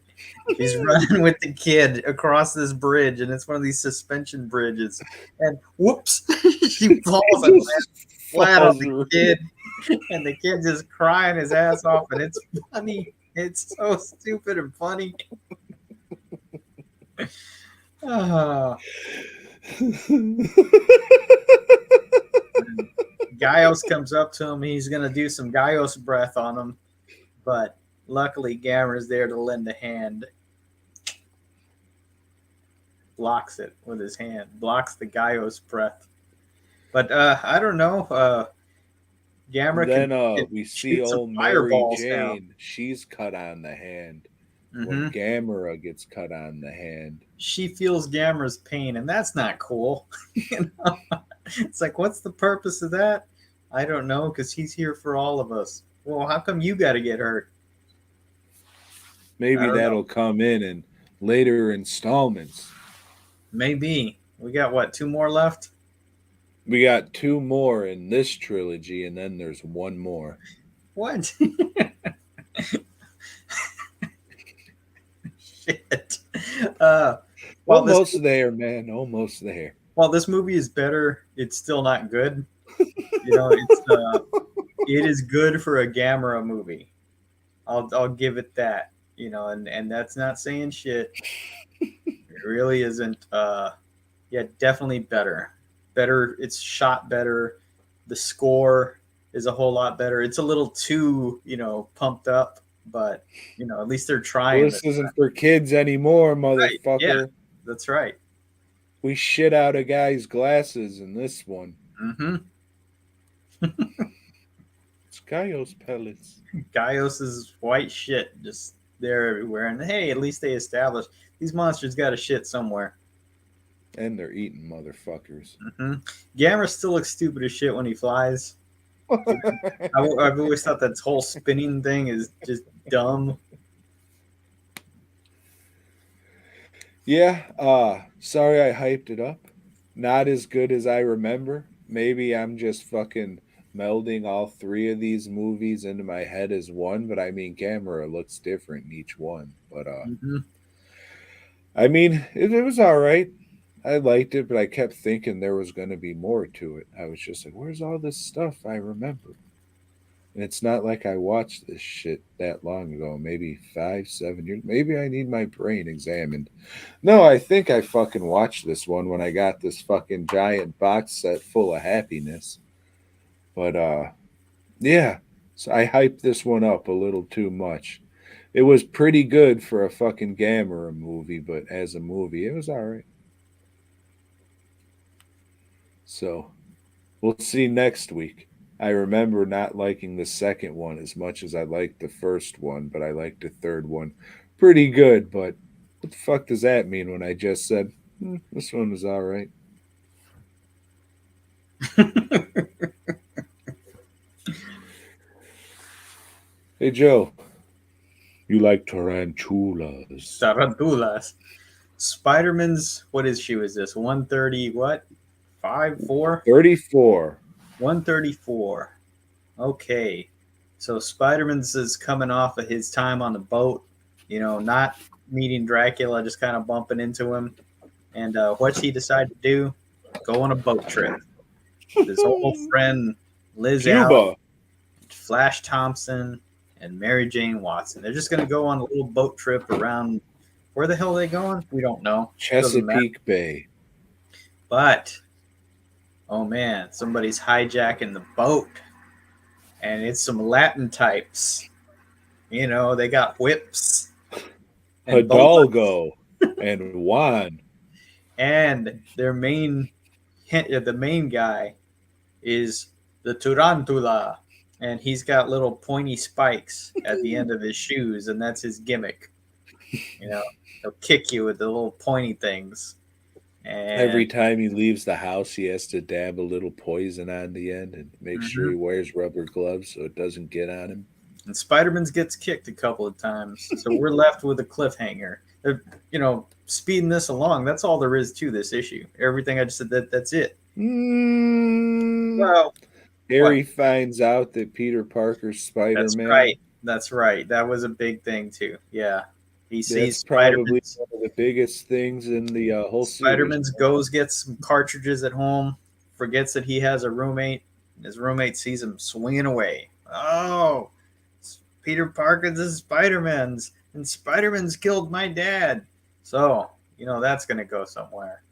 S2: She's running with the kid across this bridge, and it's one of these suspension bridges. And whoops, she falls and lands flat on the kid, and the kid just crying his ass off, and it's funny. It's so stupid and funny. Oh. Gaios comes up to him. He's going to do some Gaios breath on him, but luckily Gamera's there to lend a hand. Blocks it with his hand. Blocks the Gaios breath. But I don't know. Gamera
S1: then we see
S2: shoot some
S1: old Mary
S2: fireballs
S1: Jane.
S2: down.
S1: She's cut on the hand.
S2: Mhm.
S1: When Gamera gets cut on the hand.
S2: She feels Gamera's pain, and that's not cool. You know? It's like, what's the purpose of that? I don't know, because he's here for all of us. Well, how come you got to get hurt?
S1: Maybe that'll come in later installments.
S2: Maybe. We got, what, 2 more left?
S1: We got 2 more in this trilogy, and then there's 1 more.
S2: What? Shit.
S1: Almost there, man. Almost there.
S2: While this movie is better, it's still not good. You know, it is good for a Gamera movie. I'll give it that. You know, and that's not saying shit. It really isn't. Yeah, definitely better. Better. It's shot better. The score is a whole lot better. It's a little too, pumped up, but at least they're trying.
S1: Well, this isn't for kids anymore, motherfucker.
S2: Right. Yeah, that's right.
S1: We shit out a guy's glasses in this one.
S2: Mm-hmm.
S1: It's Gaios pellets.
S2: Gaios is white shit, just there everywhere. And hey, at least they established these monsters got to shit somewhere.
S1: And they're eating motherfuckers.
S2: Mm-hmm. Gamera still looks stupid as shit when he flies. I've always thought that whole spinning thing is just dumb.
S1: Yeah, sorry I hyped it up. Not as good as I remember. Maybe I'm just fucking melding all 3 of these movies into my head as one, but I mean, Gamera looks different in each one. But I mean, it was all right. I liked it, but I kept thinking there was going to be more to it. I was just like, where's all this stuff I remember? And it's not like I watched this shit that long ago, maybe 5, 7 years. Maybe I need my brain examined. No, I think I fucking watched this one when I got this fucking giant box set full of happiness. But yeah, so I hyped this one up a little too much. It was pretty good for a fucking Gamera movie, but as a movie, it was all right. So we'll see next week. I remember not liking the second one as much as I liked the first one, but I liked the third one pretty good. But what the fuck does that mean when I just said This one was all right. Hey, Joe. You like tarantulas?
S2: Tarantulas. Spider-Man's, what is she? Was this 130? What? 5'4"?
S1: 34.
S2: 134. Okay. So Spider-Man's is coming off of his time on the boat, not meeting Dracula, just kind of bumping into him. And what's he decide to do? Go on a boat trip. His old friend Liz Allen,
S1: Cuba.
S2: Flash Thompson, and Mary Jane Watson. They're just going to go on a little boat trip around. Where the hell are they going? We don't know. Doesn't matter.
S1: Chesapeake Bay.
S2: But, oh man, somebody's hijacking the boat. And it's some Latin types. They got whips. And
S1: Hidalgo and Juan.
S2: And the main guy is the tarantula, and he's got little pointy spikes at the end of his shoes, and that's his gimmick. He'll kick you with the little pointy things. And
S1: every time he leaves the house, he has to dab a little poison on the end and make sure he wears rubber gloves so it doesn't get on him.
S2: And Spider-Man's gets kicked a couple of times, so we're left with a cliffhanger. Speeding this along, that's all there is to this issue. Everything I just said, that's it. Well,
S1: Harry finds out that Peter Parker's Spider-Man.
S2: That's right. That was a big thing too. Yeah, he sees
S1: that's probably one of the biggest things in the whole series.
S2: Spider-Man's goes gets some cartridges at home, forgets that he has a roommate. His roommate sees him swinging away. Oh, Peter Parker's is Spider-Man's, and Spider-Man's killed my dad. So, that's going to go somewhere.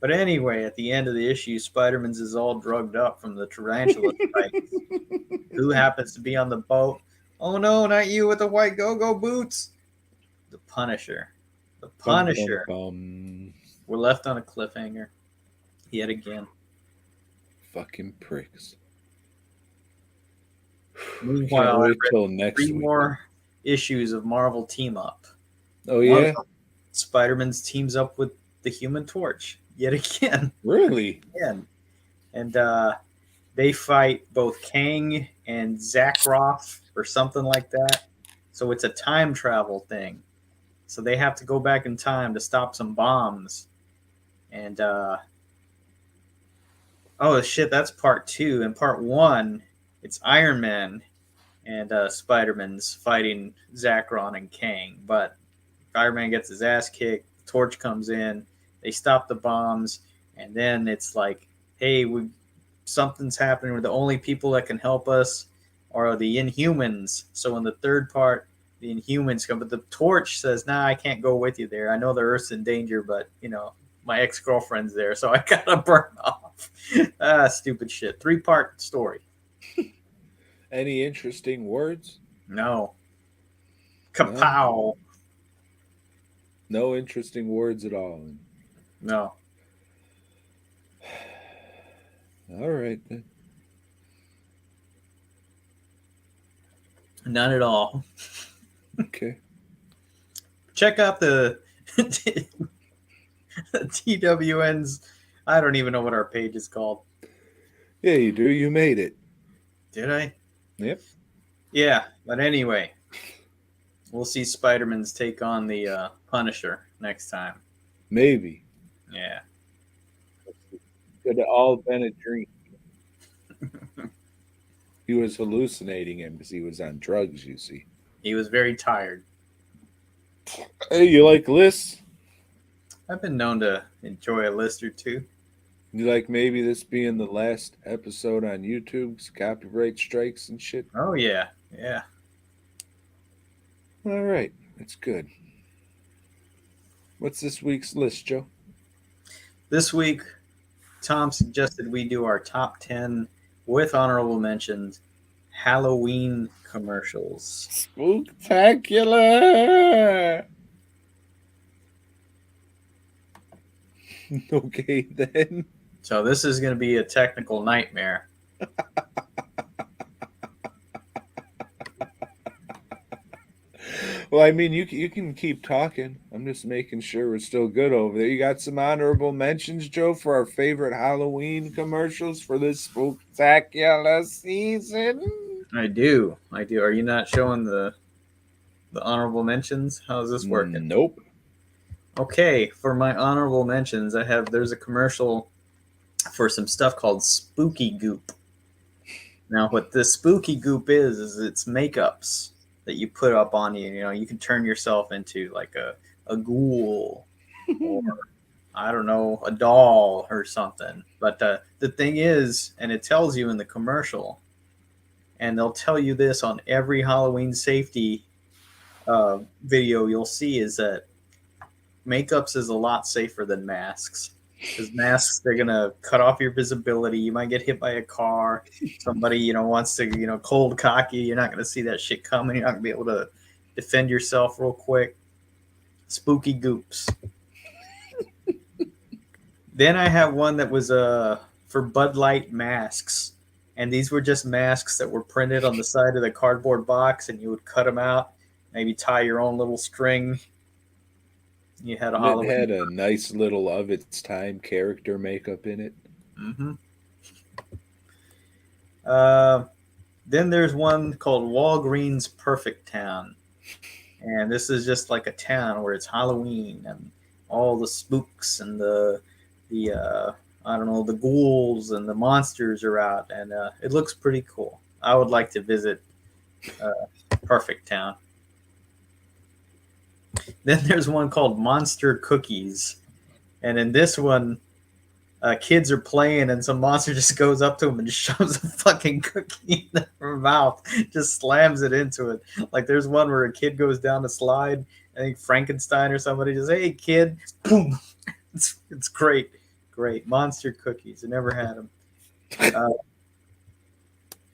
S2: But anyway, at the end of the issue, Spider-Man's is all drugged up from the tarantula spikes. Who happens to be on the boat? Oh no, not you with the white go-go boots. The Punisher. The Punisher. We're left on a cliffhanger. Yet again.
S1: Fucking pricks.
S2: Meanwhile, I read
S1: till next
S2: 3
S1: week.
S2: more issues of Marvel Team Up.
S1: Oh, yeah?
S2: Spider-Man's teams up with the Human Torch. Yet again.
S1: Really?
S2: Again. And they fight both Kang and Zakroff or something like that. So it's a time travel thing. So they have to go back in time to stop some bombs. And oh shit, that's part 2. And part 1, it's Iron Man and Spider-Man's fighting Zakron and Kang. But Iron Man gets his ass kicked. Torch comes in. They stop the bombs, and then it's like, hey, something's happening. We're the only people that can help us are the Inhumans. So in the third part, the Inhumans come, but the Torch says, nah, I can't go with you there. I know the Earth's in danger, but, my ex-girlfriend's there, so I gotta burn off. Stupid shit. 3-part story.
S1: Any interesting words?
S2: No. Kapow.
S1: No interesting words at all.
S2: No.
S1: All right, then.
S2: None at all.
S1: Okay.
S2: Check out the TWN's. I don't even know what our page is called.
S1: Yeah, you do. You made it.
S2: Did I?
S1: Yep.
S2: Yeah, but anyway, we'll see Spider-Man's take on the Punisher next time.
S1: Maybe.
S2: Yeah.
S1: Could have all been a dream. He was hallucinating him because he was on drugs, you see.
S2: He was very tired.
S1: Hey, you like lists?
S2: I've been known to enjoy a list or two.
S1: You like maybe this being the last episode on YouTube's copyright strikes and shit?
S2: Oh, yeah. Yeah.
S1: All right. That's good. What's this week's list, Joe?
S2: This week, Tom suggested we do our top 10 with honorable mentions Halloween commercials.
S1: Spooktacular! Okay, then.
S2: So this is going to be a technical nightmare.
S1: Well, I mean, you can keep talking. I'm just making sure we're still good over there. You got some honorable mentions, Joe, for our favorite Halloween commercials for this spectacular season?
S2: I do. I do. Are you not showing the honorable mentions? How's this working?
S1: Nope.
S2: Okay, for my honorable mentions, there's a commercial for some stuff called Spooky Goop. Now, what this Spooky Goop is it's makeups that you put up on you. You know, you can turn yourself into like a ghoul or I don't know, a doll or something. But the thing is, and it tells you in the commercial, and they'll tell you this on every Halloween safety video you'll see, is that makeups is a lot safer than masks. Because masks, they're gonna cut off your visibility. You might get hit by a car. Somebody, wants to, cold cock you. You're not gonna see that shit coming. You're not gonna be able to defend yourself real quick. Spooky goops. Then I have one that was for Bud Light masks, and these were just masks that were printed on the side of the cardboard box, and you would cut them out, maybe tie your own little string. You had a
S1: And it
S2: Halloween.
S1: had a nice little of its time character makeup in it.
S2: Mm-hmm. Then there's one called Walgreens Perfect Town, and this is just like a town where it's Halloween and all the spooks and the I don't know, the ghouls and the monsters are out, and it looks pretty cool. I would like to visit Perfect Town. Then there's one called Monster Cookies, and in this one, kids are playing, and some monster just goes up to them and shoves a fucking cookie in their mouth, just slams it into it. Like there's one where a kid goes down a slide. I think Frankenstein or somebody just, hey kid, boom. It's great. Monster Cookies. I never had them.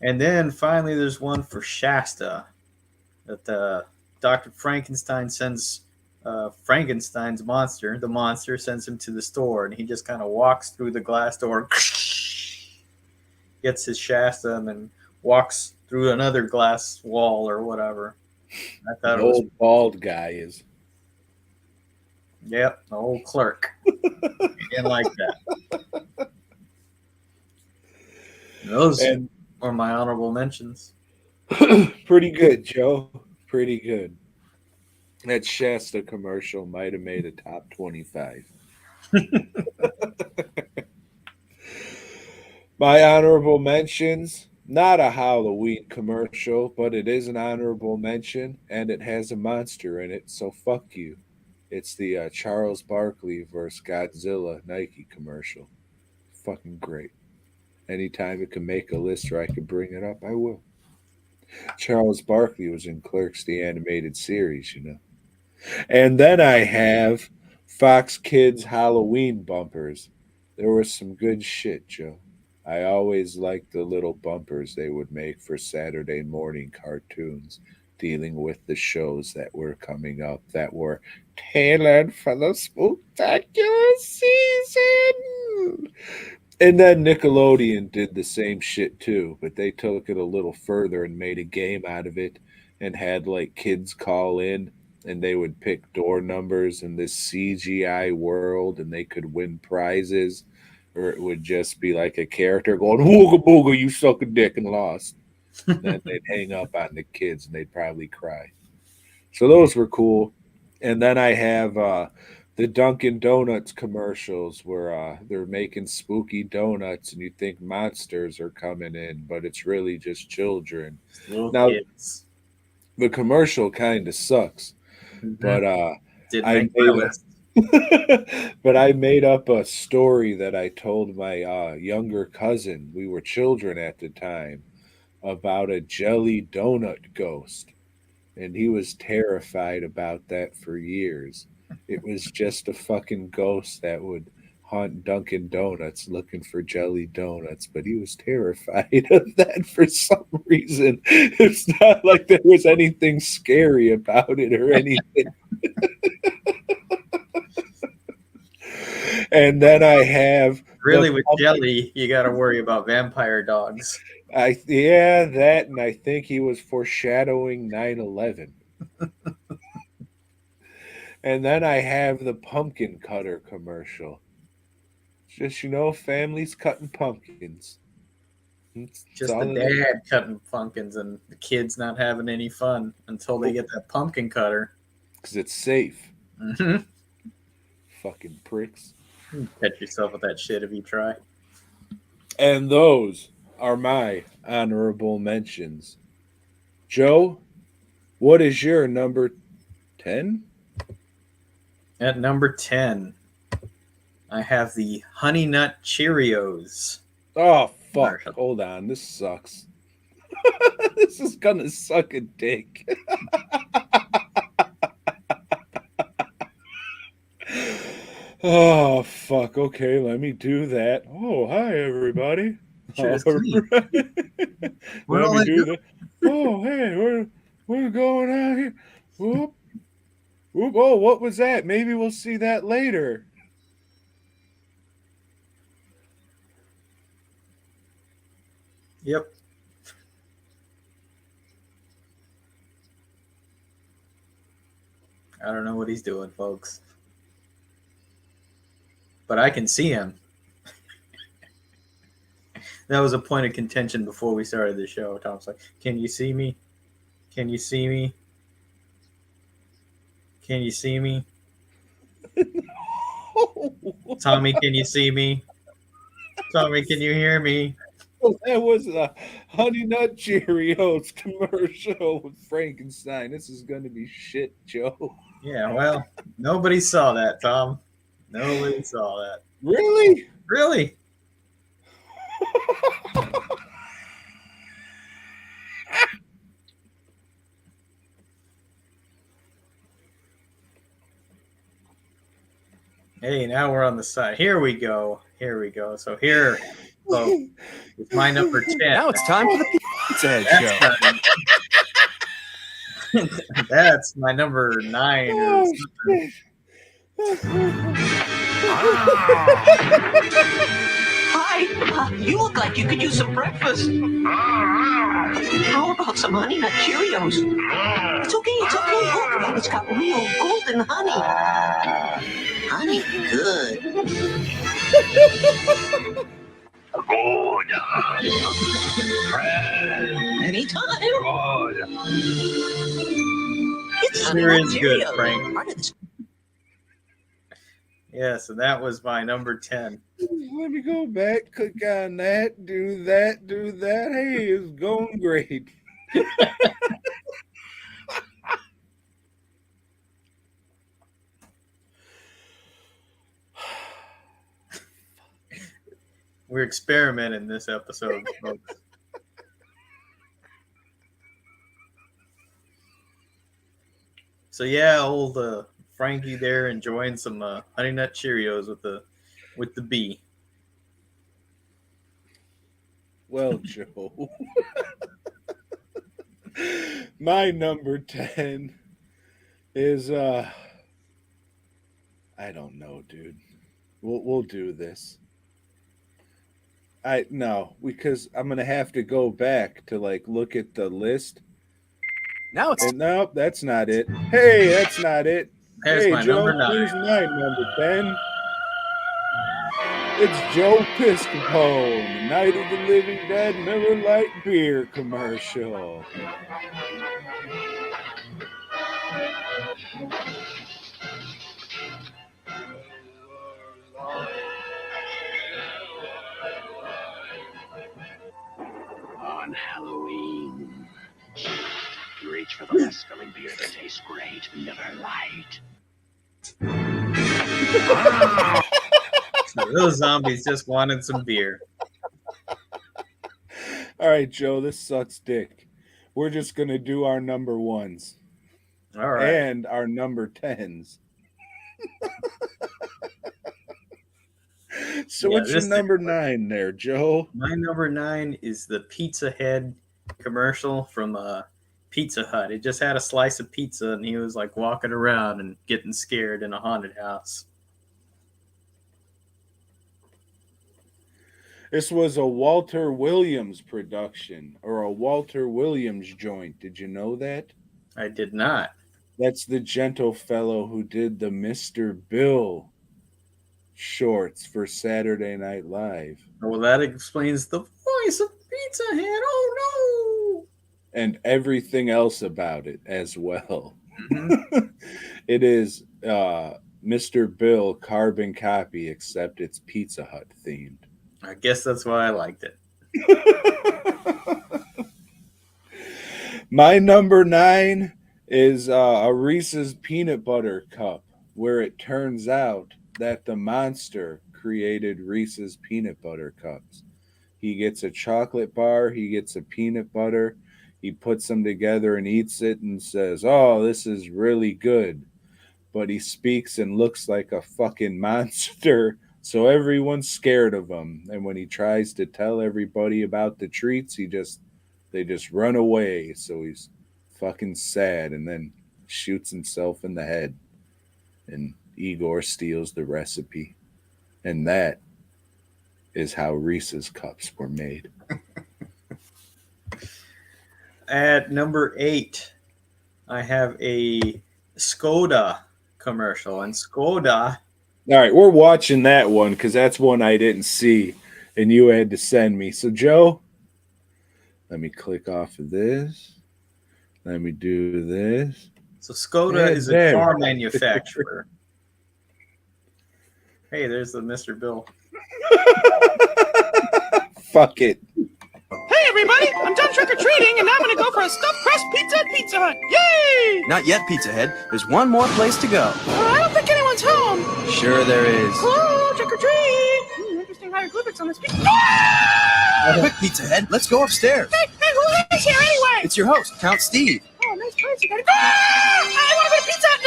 S2: And then finally, there's one for Shasta that Dr. Frankenstein sends Frankenstein's monster. The monster sends him to the store, and he just kind of walks through the glass door, gets his Shasta, and then walks through another glass wall or whatever. I thought
S1: The
S2: it was
S1: old bald guy is.
S2: Yep, the old clerk. Didn't like that. Those are my honorable mentions.
S1: Pretty good, Joe. Pretty good. That Shasta commercial might have made a top 25. My honorable mentions, not a Halloween commercial, but it is an honorable mention, and it has a monster in it, so fuck you. It's the Charles Barkley versus Godzilla Nike commercial. Fucking great. Anytime it can make a list or I can bring it up, I will. Charles Barkley was in Clerks, the animated series, And then I have Fox Kids Halloween bumpers. There was some good shit, Joe. I always liked the little bumpers they would make for Saturday morning cartoons dealing with the shows that were coming up that were tailored for the spectacular season. And then Nickelodeon did the same shit too, but they took it a little further and made a game out of it and had like kids call in and they would pick door numbers in this CGI world and they could win prizes, or it would just be like a character going, "Wooga booga, you suck a dick," and lost. And then they'd hang up on the kids and they'd probably cry. So those were cool. And then I have the Dunkin' Donuts commercials where they're making spooky donuts and you think monsters are coming in, but it's really just children.
S2: Little
S1: Now,
S2: kids.
S1: the commercial kind of sucks, but
S2: Didn't
S1: I
S2: make my
S1: made
S2: list.
S1: but I made up a story that I told my younger cousin. We were children at the time about a jelly donut ghost, and he was terrified about that for years. It was just a fucking ghost that would haunt Dunkin' Donuts looking for jelly donuts, but he was terrified of that for some reason. It's not like there was anything scary about it or anything. And then I have
S2: Really, with jelly, you got to worry about vampire dogs.
S1: that, and I think he was foreshadowing 9/11. And then I have the pumpkin cutter commercial. Just, families cutting pumpkins. It's
S2: Just the
S1: all it is.
S2: dad cutting pumpkins and the kids not having any fun until they get that pumpkin cutter.
S1: Because it's safe.
S2: Mm-hmm.
S1: Fucking pricks.
S2: Catch yourself with that shit if you try.
S1: And those are my honorable mentions. Joe, what is your number 10?
S2: At number 10, I have the Honey Nut Cheerios.
S1: Oh, fuck.
S2: Commercial.
S1: Hold on. This sucks. This is going to suck a dick. Oh, fuck. Okay, let me do that. Oh, hi, everybody.
S2: Shit is
S1: All
S2: clean.
S1: right.
S2: What
S1: Let
S2: all
S1: me
S2: they
S1: do that. Oh, hey, what's going on here? Whoop. Whoop. Oh, what was that? Maybe we'll see that later.
S2: Yep. I don't know what he's doing, folks. But I can see him. That was a point of contention before we started the show. Tom's like, "Can you see me? Can you see me? Can you see me? Tommy, can you see me? Tommy, can you hear me?"
S1: That was a Honey Nut Cheerios commercial with Frankenstein. This is going to be shit, Joe.
S2: Yeah, well, nobody saw that, Tom. Nobody saw that.
S1: Really?
S2: Really? Hey, now we're on the side. Here we go. Here we go. So here, folks, it's my number 10.
S3: Now it's time for the Pizza Head Show.
S2: That's my number 9. Or
S1: Oh,
S2: something.
S4: Hi, you look like you could use some breakfast. How about some Honey Nut Cheerios? It's okay, look, it's got real golden honey. Honey, good. Good. Anytime. Good. It's Honey
S2: Sure
S4: Nut
S2: is good,
S4: Cheerios.
S2: Frank.
S4: Part of the
S2: Yeah, so that was my number 10.
S1: let me go back, click on that, do that. Hey, it's going great.
S2: We're experimenting this episode, folks. So yeah, old Frankie there enjoying some Honey Nut Cheerios with the bee.
S1: Well, Joe. My number 10 is I don't know, dude. We'll do this. No, because I'm gonna have to go back to look at the list.
S3: Now it's
S1: And nope, that's not it. Hey, that's not it.
S2: There's
S1: Hey,
S2: my
S1: Joe,
S2: number 9.
S1: here's my number 10. It's Joe Piscopo, Night of the Living Dead Miller Lite Beer commercial.
S5: On Halloween, you reach for the best-smelling beer that tastes great, Miller Lite.
S2: So those zombies just wanted some beer.
S1: All right, Joe, this sucks dick. We're just going to do our number 1s
S2: All right.
S1: and our number 10s. So
S2: Yeah,
S1: what's your
S2: this
S1: number 9 there, Joe?
S2: My number 9 is the Pizza Head commercial from Pizza Hut. It just had a slice of pizza, and he was like walking around and getting scared in a haunted house.
S1: This was a Walter Williams production or a Walter Williams joint. Did you know that?
S2: I did not.
S1: That's the gentle fellow who did the Mr. Bill shorts for Saturday Night Live.
S2: Well, that explains the voice of Pizza Head. Oh
S1: And everything else about it as well.
S2: no!
S1: It is Mr. Bill carbon copy, except it's Pizza Hut themed.
S2: I guess that's why I liked it.
S1: My number 9 is a Reese's peanut butter cup, where it turns out that the monster created Reese's peanut butter cups. He gets a chocolate bar, he gets a peanut butter, he puts them together and eats it and says, "Oh, this is really good." But he speaks and looks like a fucking monster, so everyone's scared of him. And when he tries to tell everybody about the treats, they just run away. So he's fucking sad and then shoots himself in the head. And Igor steals the recipe. And that is how Reese's cups were made.
S2: At number 8, I have a Skoda commercial. And Skoda...
S1: All right, we're watching that one because that's one I didn't see. And you had to send me. So, Joe, let me click off of this. Let me do this.
S2: So Skoda
S1: Yeah,
S2: is a
S1: damn.
S2: car manufacturer. Hey, there's the Mr. Bill.
S1: Fuck it.
S6: Hey everybody, I'm done trick-or-treating and now I'm gonna go for a stuffed crust pizza at Pizza Hut. Yay!
S3: Not yet, Pizza Head. There's one more place to go.
S6: I don't think anyone's home.
S3: Sure there is.
S6: Hello, trick-or-treat. Interesting hieroglyphics on this pizza.
S3: Quick, Pizza Head. Let's go upstairs.
S6: Hey, who is here anyway?
S3: It's your host, Count Steve.
S6: Oh, nice place. You gotta go. I want to go to Pizza Hut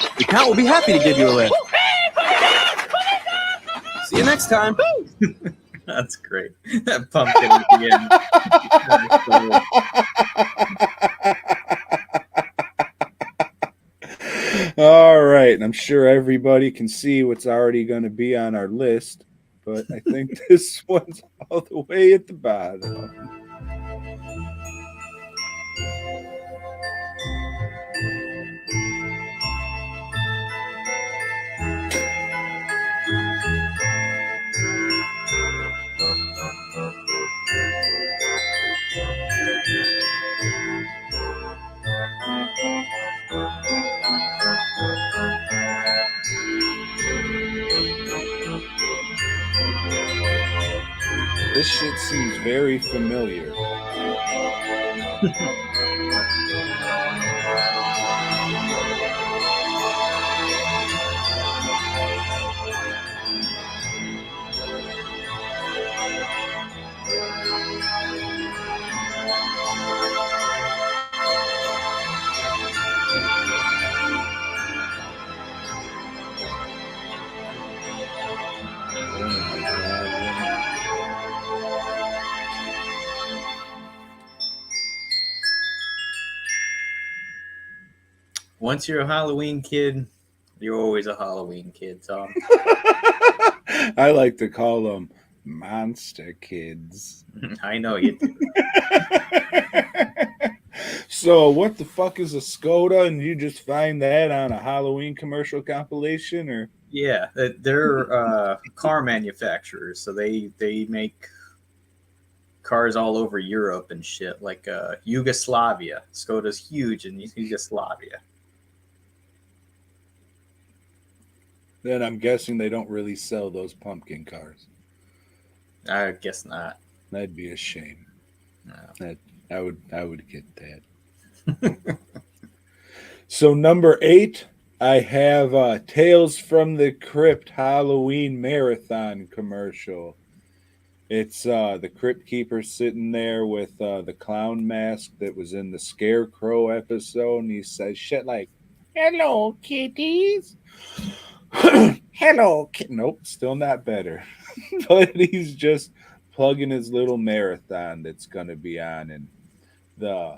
S6: now.
S3: The Count will be happy to give you a lift.
S6: Oh, hey, put it down.
S3: See you next time.
S2: That's great. That pumpkin at the end.
S1: All right. And I'm sure everybody can see what's already going to be on our list. But I think this one's all the way at the bottom. This shit seems very familiar.
S2: Once you're a Halloween kid, you're always a Halloween kid, Tom.
S1: I like to call them monster kids.
S2: I know you do.
S1: So what the fuck is a Skoda? And you just find that on a Halloween commercial compilation, or?
S2: Yeah, they're car manufacturers, so they make cars all over Europe and shit, like Yugoslavia. Skoda's huge in Yugoslavia.
S1: Then I'm guessing they don't really sell those pumpkin cars.
S2: I guess not.
S1: That'd be a shame.
S2: No.
S1: I would get that. So number 8, I have Tales from the Crypt Halloween Marathon commercial. It's the Crypt Keeper sitting there with the clown mask that was in the Scarecrow episode, and he says shit like, "Hello, kitties." Hello, nope, still not better. But he's just plugging his little marathon that's gonna be on, and the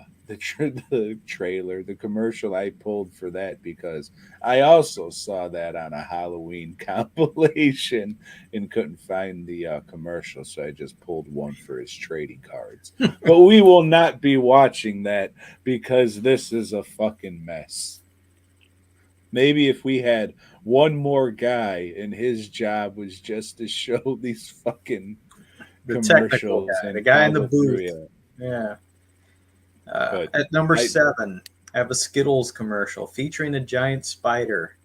S1: trailer, the commercial I pulled for that because I also saw that on a Halloween compilation and couldn't find the commercial, so I just pulled one for his trading cards. But we will not be watching that because this is a fucking mess. Maybe if we had one more guy and his job was just to show these fucking
S2: The technical
S1: commercials
S2: guy,
S1: and
S2: the guy in the
S1: follow through,
S2: booth.
S1: yeah.
S2: Yeah.
S1: But
S2: At number
S1: I-
S2: 7, I have a Skittles commercial featuring a giant spider.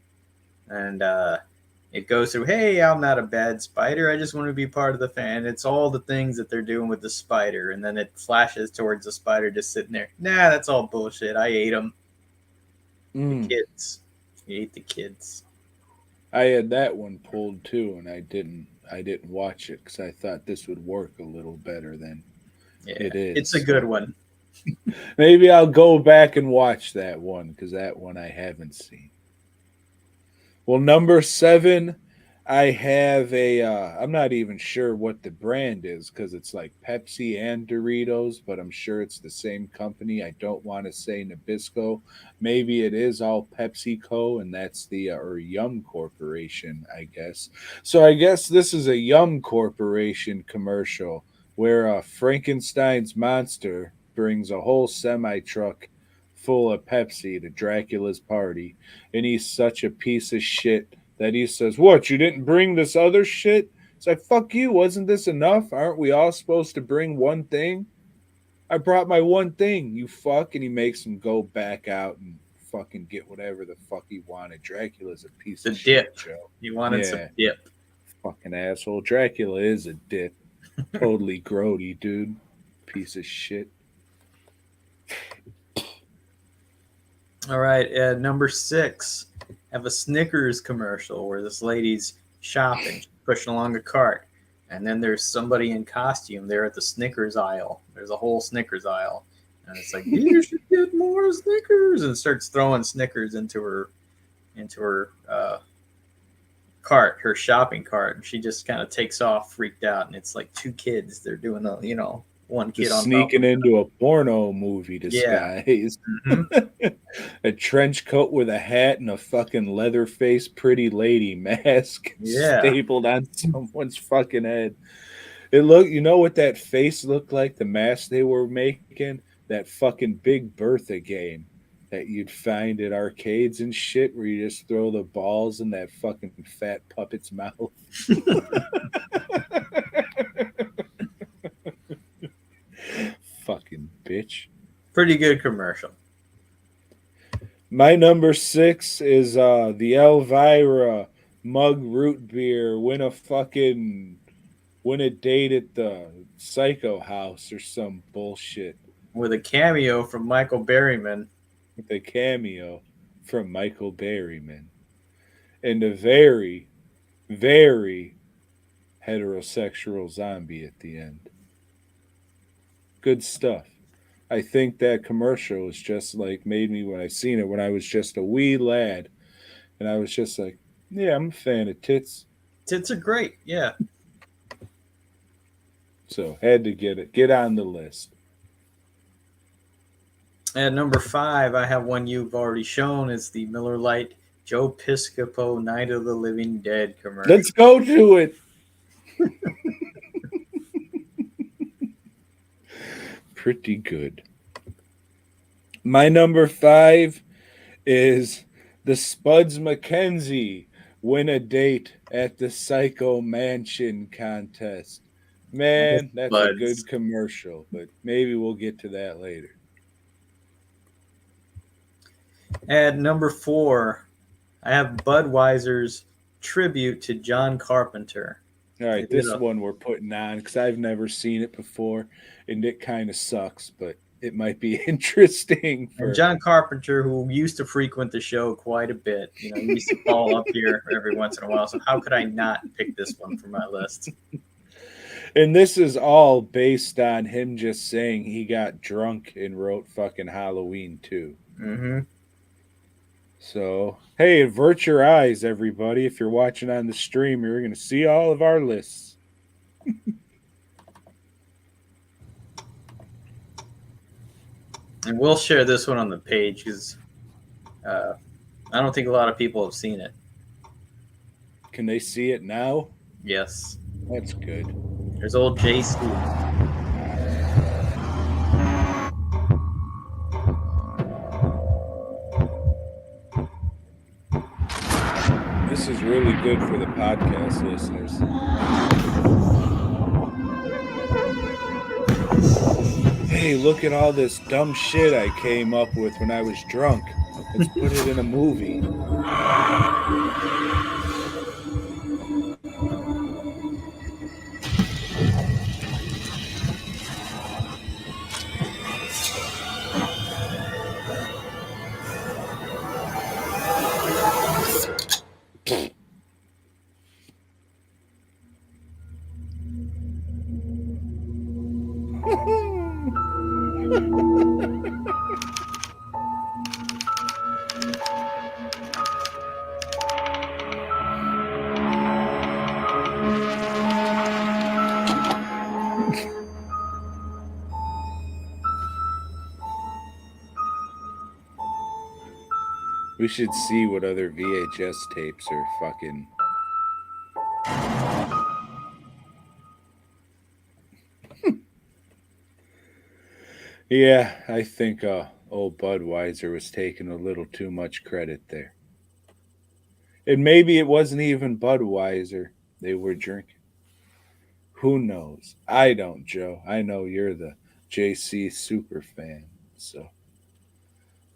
S2: And it goes through, hey, I'm not a bad spider. I just want to be part of the fan. It's all the things that they're doing with the spider. And then it flashes towards the spider just sitting there. Nah, that's all bullshit. I ate them. The kids. You ate the kids.
S1: I had that one pulled too, and I didn't watch it because I thought this would work a little better than
S2: Yeah,
S1: it is.
S2: it's a good one.
S1: Maybe I'll go back and watch that one because that one I haven't seen. Well, number 7, I have a. I'm not even sure what the brand is because it's like Pepsi and Doritos, but I'm sure it's the same company. I don't want to say Nabisco. Maybe it is all PepsiCo, and that's the or Yum Corporation, I guess. So I guess this is a Yum Corporation commercial where Frankenstein's monster brings a whole semi truck full of Pepsi to Dracula's party, and he's such a piece of shit that he says, "What, you didn't bring this other shit?" It's like, fuck you, wasn't this enough? Aren't we all supposed to bring one thing? I brought my one thing, you fuck. And he makes him go back out and fucking get whatever the fuck he wanted. Dracula's a piece
S2: The
S1: of shit,
S2: dip.
S1: Joe.
S2: You wanted some dip.
S1: Fucking asshole. Dracula is a dip. Totally grody, dude. Piece of shit.
S2: All right, number 6, I have a Snickers commercial where this lady's shopping, pushing along a cart, and then there's somebody in costume there at the Snickers aisle. There's a whole Snickers aisle, and it's like, you should get more Snickers, and starts throwing Snickers into her cart, her shopping cart, and she just kind of takes off, freaked out, and it's like 2 kids. They're doing one kid
S1: Just
S2: on
S1: sneaking
S2: top.
S1: into a porno movie disguise.
S2: Mhm.
S1: A trench coat with a hat and a fucking leather face pretty lady mask
S2: Yeah.
S1: stapled on someone's fucking head. It looked, you know what that face looked like? The mask they were making? That fucking Big Bertha game that you'd find at arcades and shit where you just throw the balls in that fucking fat puppet's mouth. Fucking bitch.
S2: Pretty good commercial.
S1: My number 6 is the Elvira mug root beer. Win a date at the Psycho House or some bullshit.
S2: With a cameo from Michael Berryman.
S1: With a cameo from Michael Berryman. And a very, very heterosexual zombie at the end. Good stuff. I think that commercial was just like made me when I seen it when I was just a wee lad. And I was just like, yeah, I'm a fan of tits.
S2: Tits are great, yeah.
S1: So had to get on the list.
S2: At number 5, I have one you've already shown. It's the Miller Lite Joe Piscopo Night of the Living Dead commercial.
S1: Let's go to it. Pretty good. My number 5 is the Spuds McKenzie win a date at the Psycho Mansion contest. Man, that's a good commercial, but maybe we'll get to that later.
S2: At number 4, I have Budweiser's tribute to John Carpenter.
S1: All right, this one we're putting on because I've never seen it before, and it kind of sucks, but it might be interesting.
S2: And John Carpenter, who used to frequent the show quite a bit, he used to call up here every once in a while. So how could I not pick this one for my list?
S1: And this is all based on him just saying he got drunk and wrote fucking Halloween 2.
S2: Mm-hmm.
S1: So, hey, avert your eyes, everybody. If you're watching on the stream, you're going to see all of our lists.
S2: And we'll share this one on the page because I don't think a lot of people have seen it.
S1: Can they see it now?
S2: Yes.
S1: That's good.
S2: There's old JC.
S1: really good for the podcast listeners. Hey, look at all this dumb shit I came up with when I was drunk. Let's put it in a movie. We should see what other VHS tapes are fucking. Yeah, I think old Budweiser was taking a little too much credit there. And maybe it wasn't even Budweiser they were drinking. Who knows? I don't, Joe. I know you're the JC super fan, so.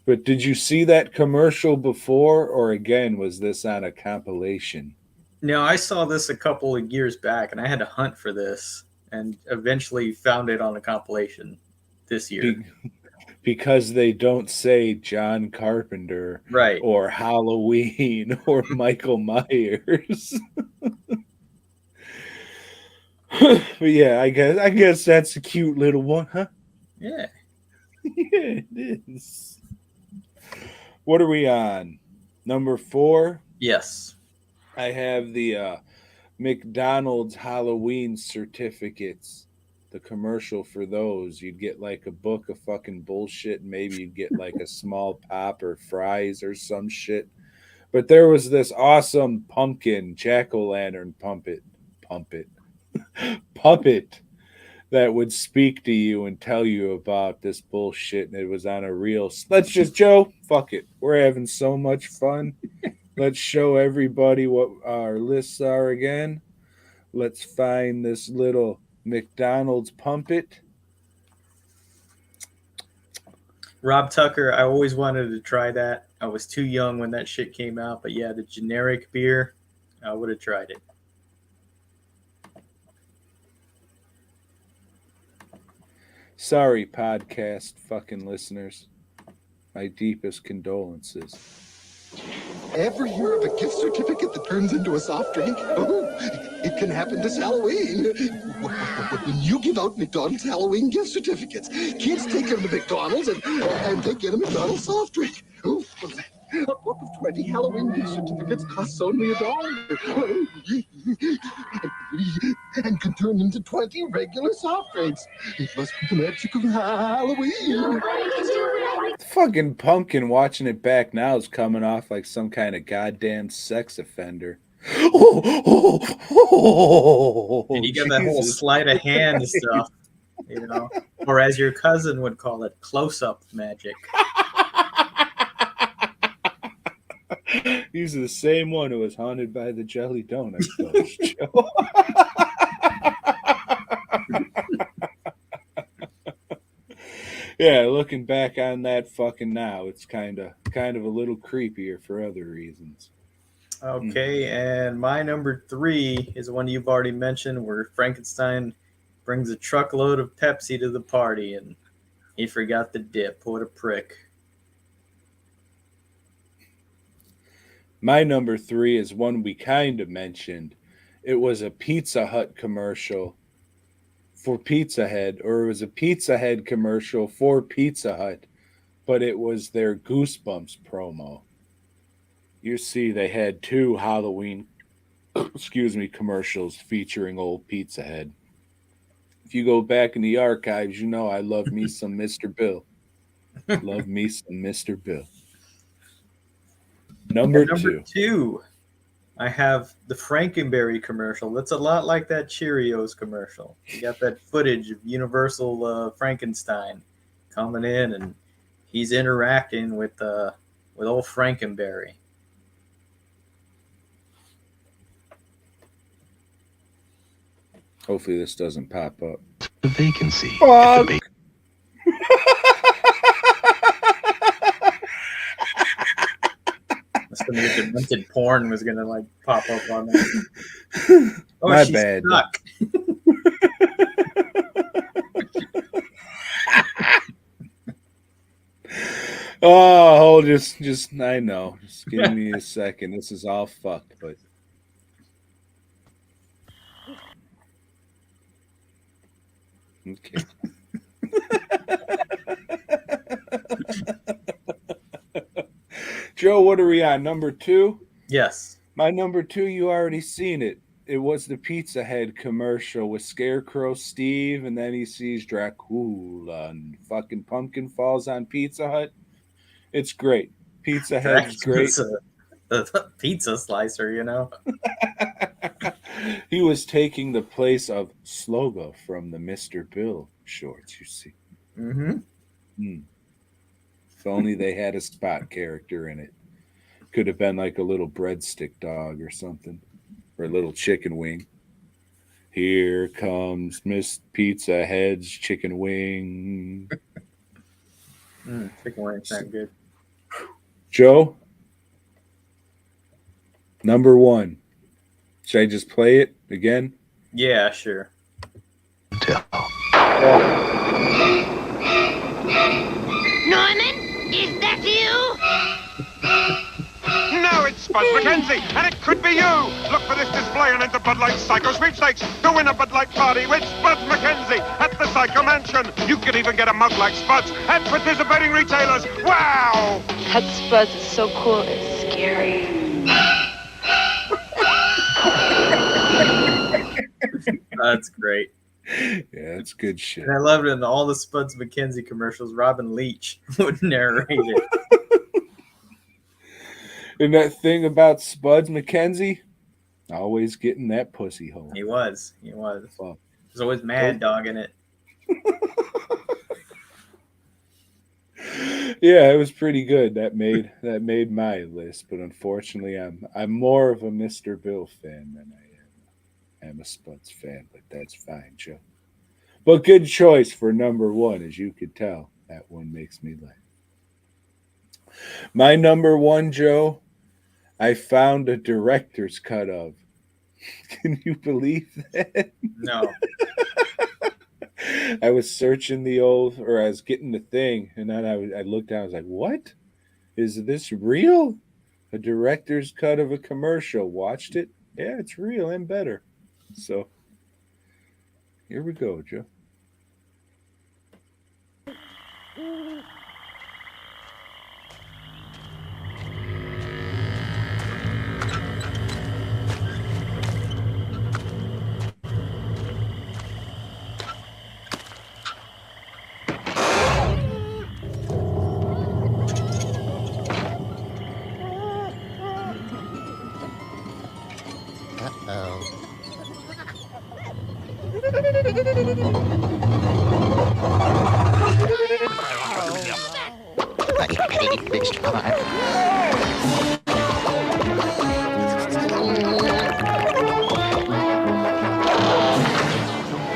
S1: But did you see that commercial before, or again, was this on a compilation?
S2: No, I saw this a couple of years back, and I had to hunt for this, and eventually found it on a compilation this year.
S1: Because they don't say John Carpenter
S2: Right.
S1: or Halloween or Michael Myers. But yeah, I guess that's a cute little one, huh?
S2: Yeah.
S1: Yeah, it is. What are we on? Number 4?
S2: Yes.
S1: I have the McDonald's Halloween certificates. The commercial for those. You'd get like a book of fucking bullshit, and maybe you'd get like a small pop or fries or some shit. But there was this awesome pumpkin jack-o'-lantern puppet that would speak to you and tell you about this bullshit, and it was on a reel. Let's just, Joe, fuck it. We're having so much fun. Let's show everybody what our lists are again. Let's find this little McDonald's puppet.
S2: Rob Tucker, I always wanted to try that. I was too young when that shit came out, but yeah, the generic beer, I would have tried it.
S1: Sorry, podcast fucking listeners. My deepest condolences.
S7: Ever hear of a gift certificate that turns into a soft drink? Oh, it can happen this Halloween. When you give out McDonald's Halloween gift certificates, kids take them to McDonald's and they get a McDonald's soft drink. Oh, a book of 20 Halloween gift certificates costs only $1. And can turn into 20 regular soft drinks. It must be the magic of Halloween.
S1: Fucking pumpkin watching it back now is coming off like some kind of goddamn sex offender.
S2: And you got that whole
S1: Jesus.
S2: sleight of hand stuff, you know, or as your cousin would call it, close-up magic.
S1: He's the same one who was haunted by the jelly donut ghost, Joe. Yeah, looking back on that fucking now, it's kind of a little creepier for other reasons.
S2: Okay, and my number 3 is one you've already mentioned, where Frankenstein brings a truckload of Pepsi to the party, and he forgot the dip. What a prick.
S1: My number 3 is one we kind of mentioned. It was a Pizza Hut commercial for Pizza Head, or it was a Pizza Head commercial for Pizza Hut, but it was their Goosebumps promo. You see, they had 2 Halloween, commercials featuring old Pizza Head. If you go back in the archives, you know I love me some Mr. Bill. Love me some Mr. Bill. Number
S2: 2, I have the Frankenberry commercial. That's a lot like that Cheerios commercial. You got that footage of Universal Frankenstein coming in, and he's interacting with old Frankenberry.
S1: Hopefully this doesn't pop up.
S5: The vacancy.
S1: Fuck.
S2: That's gonna be demented porn was gonna like pop up on there. Oh,
S1: My
S2: she's
S1: bad.
S2: stuck.
S1: Oh, just I know. Just give me a second. This is all fucked, but okay. Joe, what are we on? Number 2?
S2: Yes.
S1: My number 2, you already seen it. It was the Pizza Head commercial with Scarecrow Steve, and then he sees Dracula, and fucking pumpkin falls on Pizza Hut. It's great. Pizza Head's great.
S2: The pizza slicer, you know.
S1: He was taking the place of Sloga from the Mr. Bill shorts, you see.
S2: Mm-hmm.
S1: If only they had a Spot character in it. Could have been like a little breadstick dog or something. Or a little chicken wing. Here comes Miss Pizza Head's chicken wing.
S2: Chicken wings sound good.
S1: Joe, number 1. Should I just play it again?
S2: Yeah, sure.
S8: Norman, is that you?
S9: No, it's Spuds McKenzie, and it could be you. Look for this display and enter Bud Light Psycho Sweepstakes to win a Bud Light party with Spuds McKenzie at the Psycho Mansion. You can even get a mug like Spuds at participating retailers. Wow!
S8: That Spuds is so cool, it's scary.
S2: That's great.
S1: Yeah, that's good shit.
S2: And I loved it in all the Spuds McKenzie commercials. Robin Leach would narrate it.
S1: And that thing about Spuds McKenzie, always getting that pussy hole.
S2: He was. He was.
S1: Fuck.
S2: There's always Mad Dog in it.
S1: Yeah, it was pretty good. That made my list, but unfortunately, I'm more of a Mr. Bill fan than I am a Spuds fan. But that's fine, Joe. But good choice for number 1, as you could tell. That one makes me laugh. My number 1, Joe, I found a director's cut of. Can you believe that?
S2: No.
S1: I was searching I was getting the thing, and then I looked down. I was like, "What? Is this real? A director's cut of a commercial?" Watched it. Yeah, it's real and better. So here we go, Joe.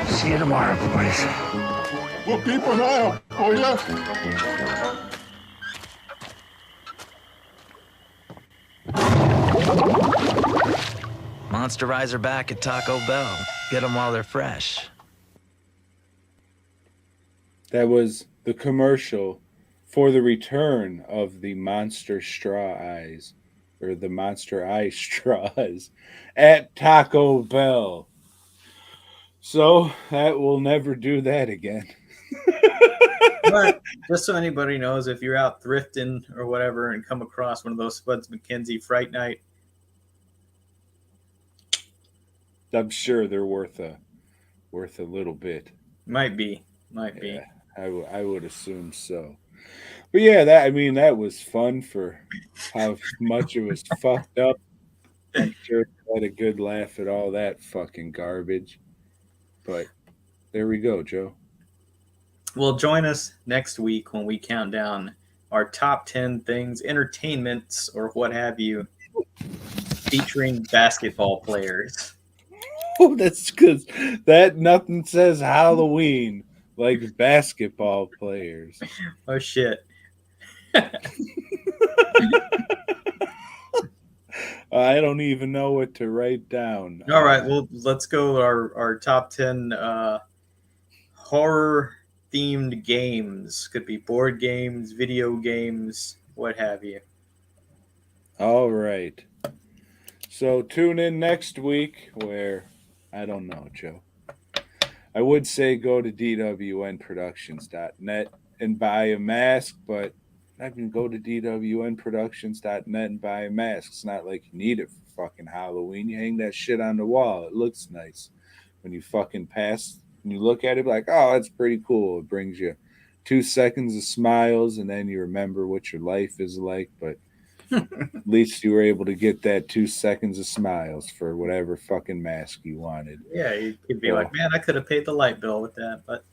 S9: See you tomorrow, boys.
S7: We'll keep an eye out for you.
S3: Monsterizer back at Taco Bell. Get them while they're fresh.
S1: That was the commercial for the return of the Monster Straw Eyes, or the Monster Eye straws at Taco Bell. So that will never do that again.
S2: But just so anybody knows, if you're out thrifting or whatever and come across one of those Spuds McKenzie Fright Night,
S1: I'm sure they're worth a little bit.
S2: might be.
S1: Yeah, I would assume so. But yeah, that was fun for how much it was fucked up. I'm sure I had a good laugh at all that fucking garbage. But there we go, Joe.
S2: Well, join us next week when we count down our top 10 things, entertainments, or what have you, featuring basketball players.
S1: That's because that nothing says Halloween like basketball players.
S2: Oh shit.
S1: I don't even know what to write down.
S2: All right, well, let's go our top 10 horror themed games. Could be board games, video games, what have you.
S1: All right. So tune in next week where, I don't know, Joe. I would say go to dwnproductions.net and buy a mask, but I can go to dwnproductions.net and buy a mask. It's not like you need it for fucking Halloween. You hang that shit on the wall. It looks nice. When you fucking pass and you look at it like, oh, that's pretty cool. It brings you 2 seconds of smiles and then you remember what your life is like. But at least you were able to get that 2 seconds of smiles for whatever fucking mask you wanted.
S2: Yeah, you could be like, man, I could have paid the light bill with that, but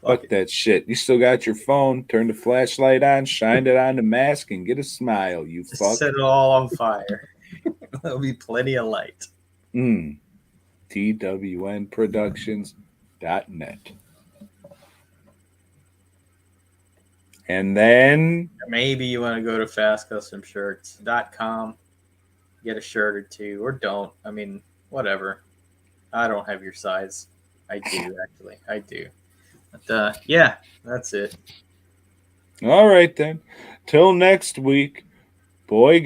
S1: fuck that shit. You still got your phone, turn the flashlight on, shine it on the mask, and get a smile, you fuck.
S2: Set it all on fire. There'll be plenty of light.
S1: TWNproductions.net. And then
S2: maybe you want to go to fastcustomshirts.com, get a shirt or two, or don't. I mean, whatever. I don't have your size. I do, actually. I do. But yeah, that's it.
S1: All right then. Till next week, boy.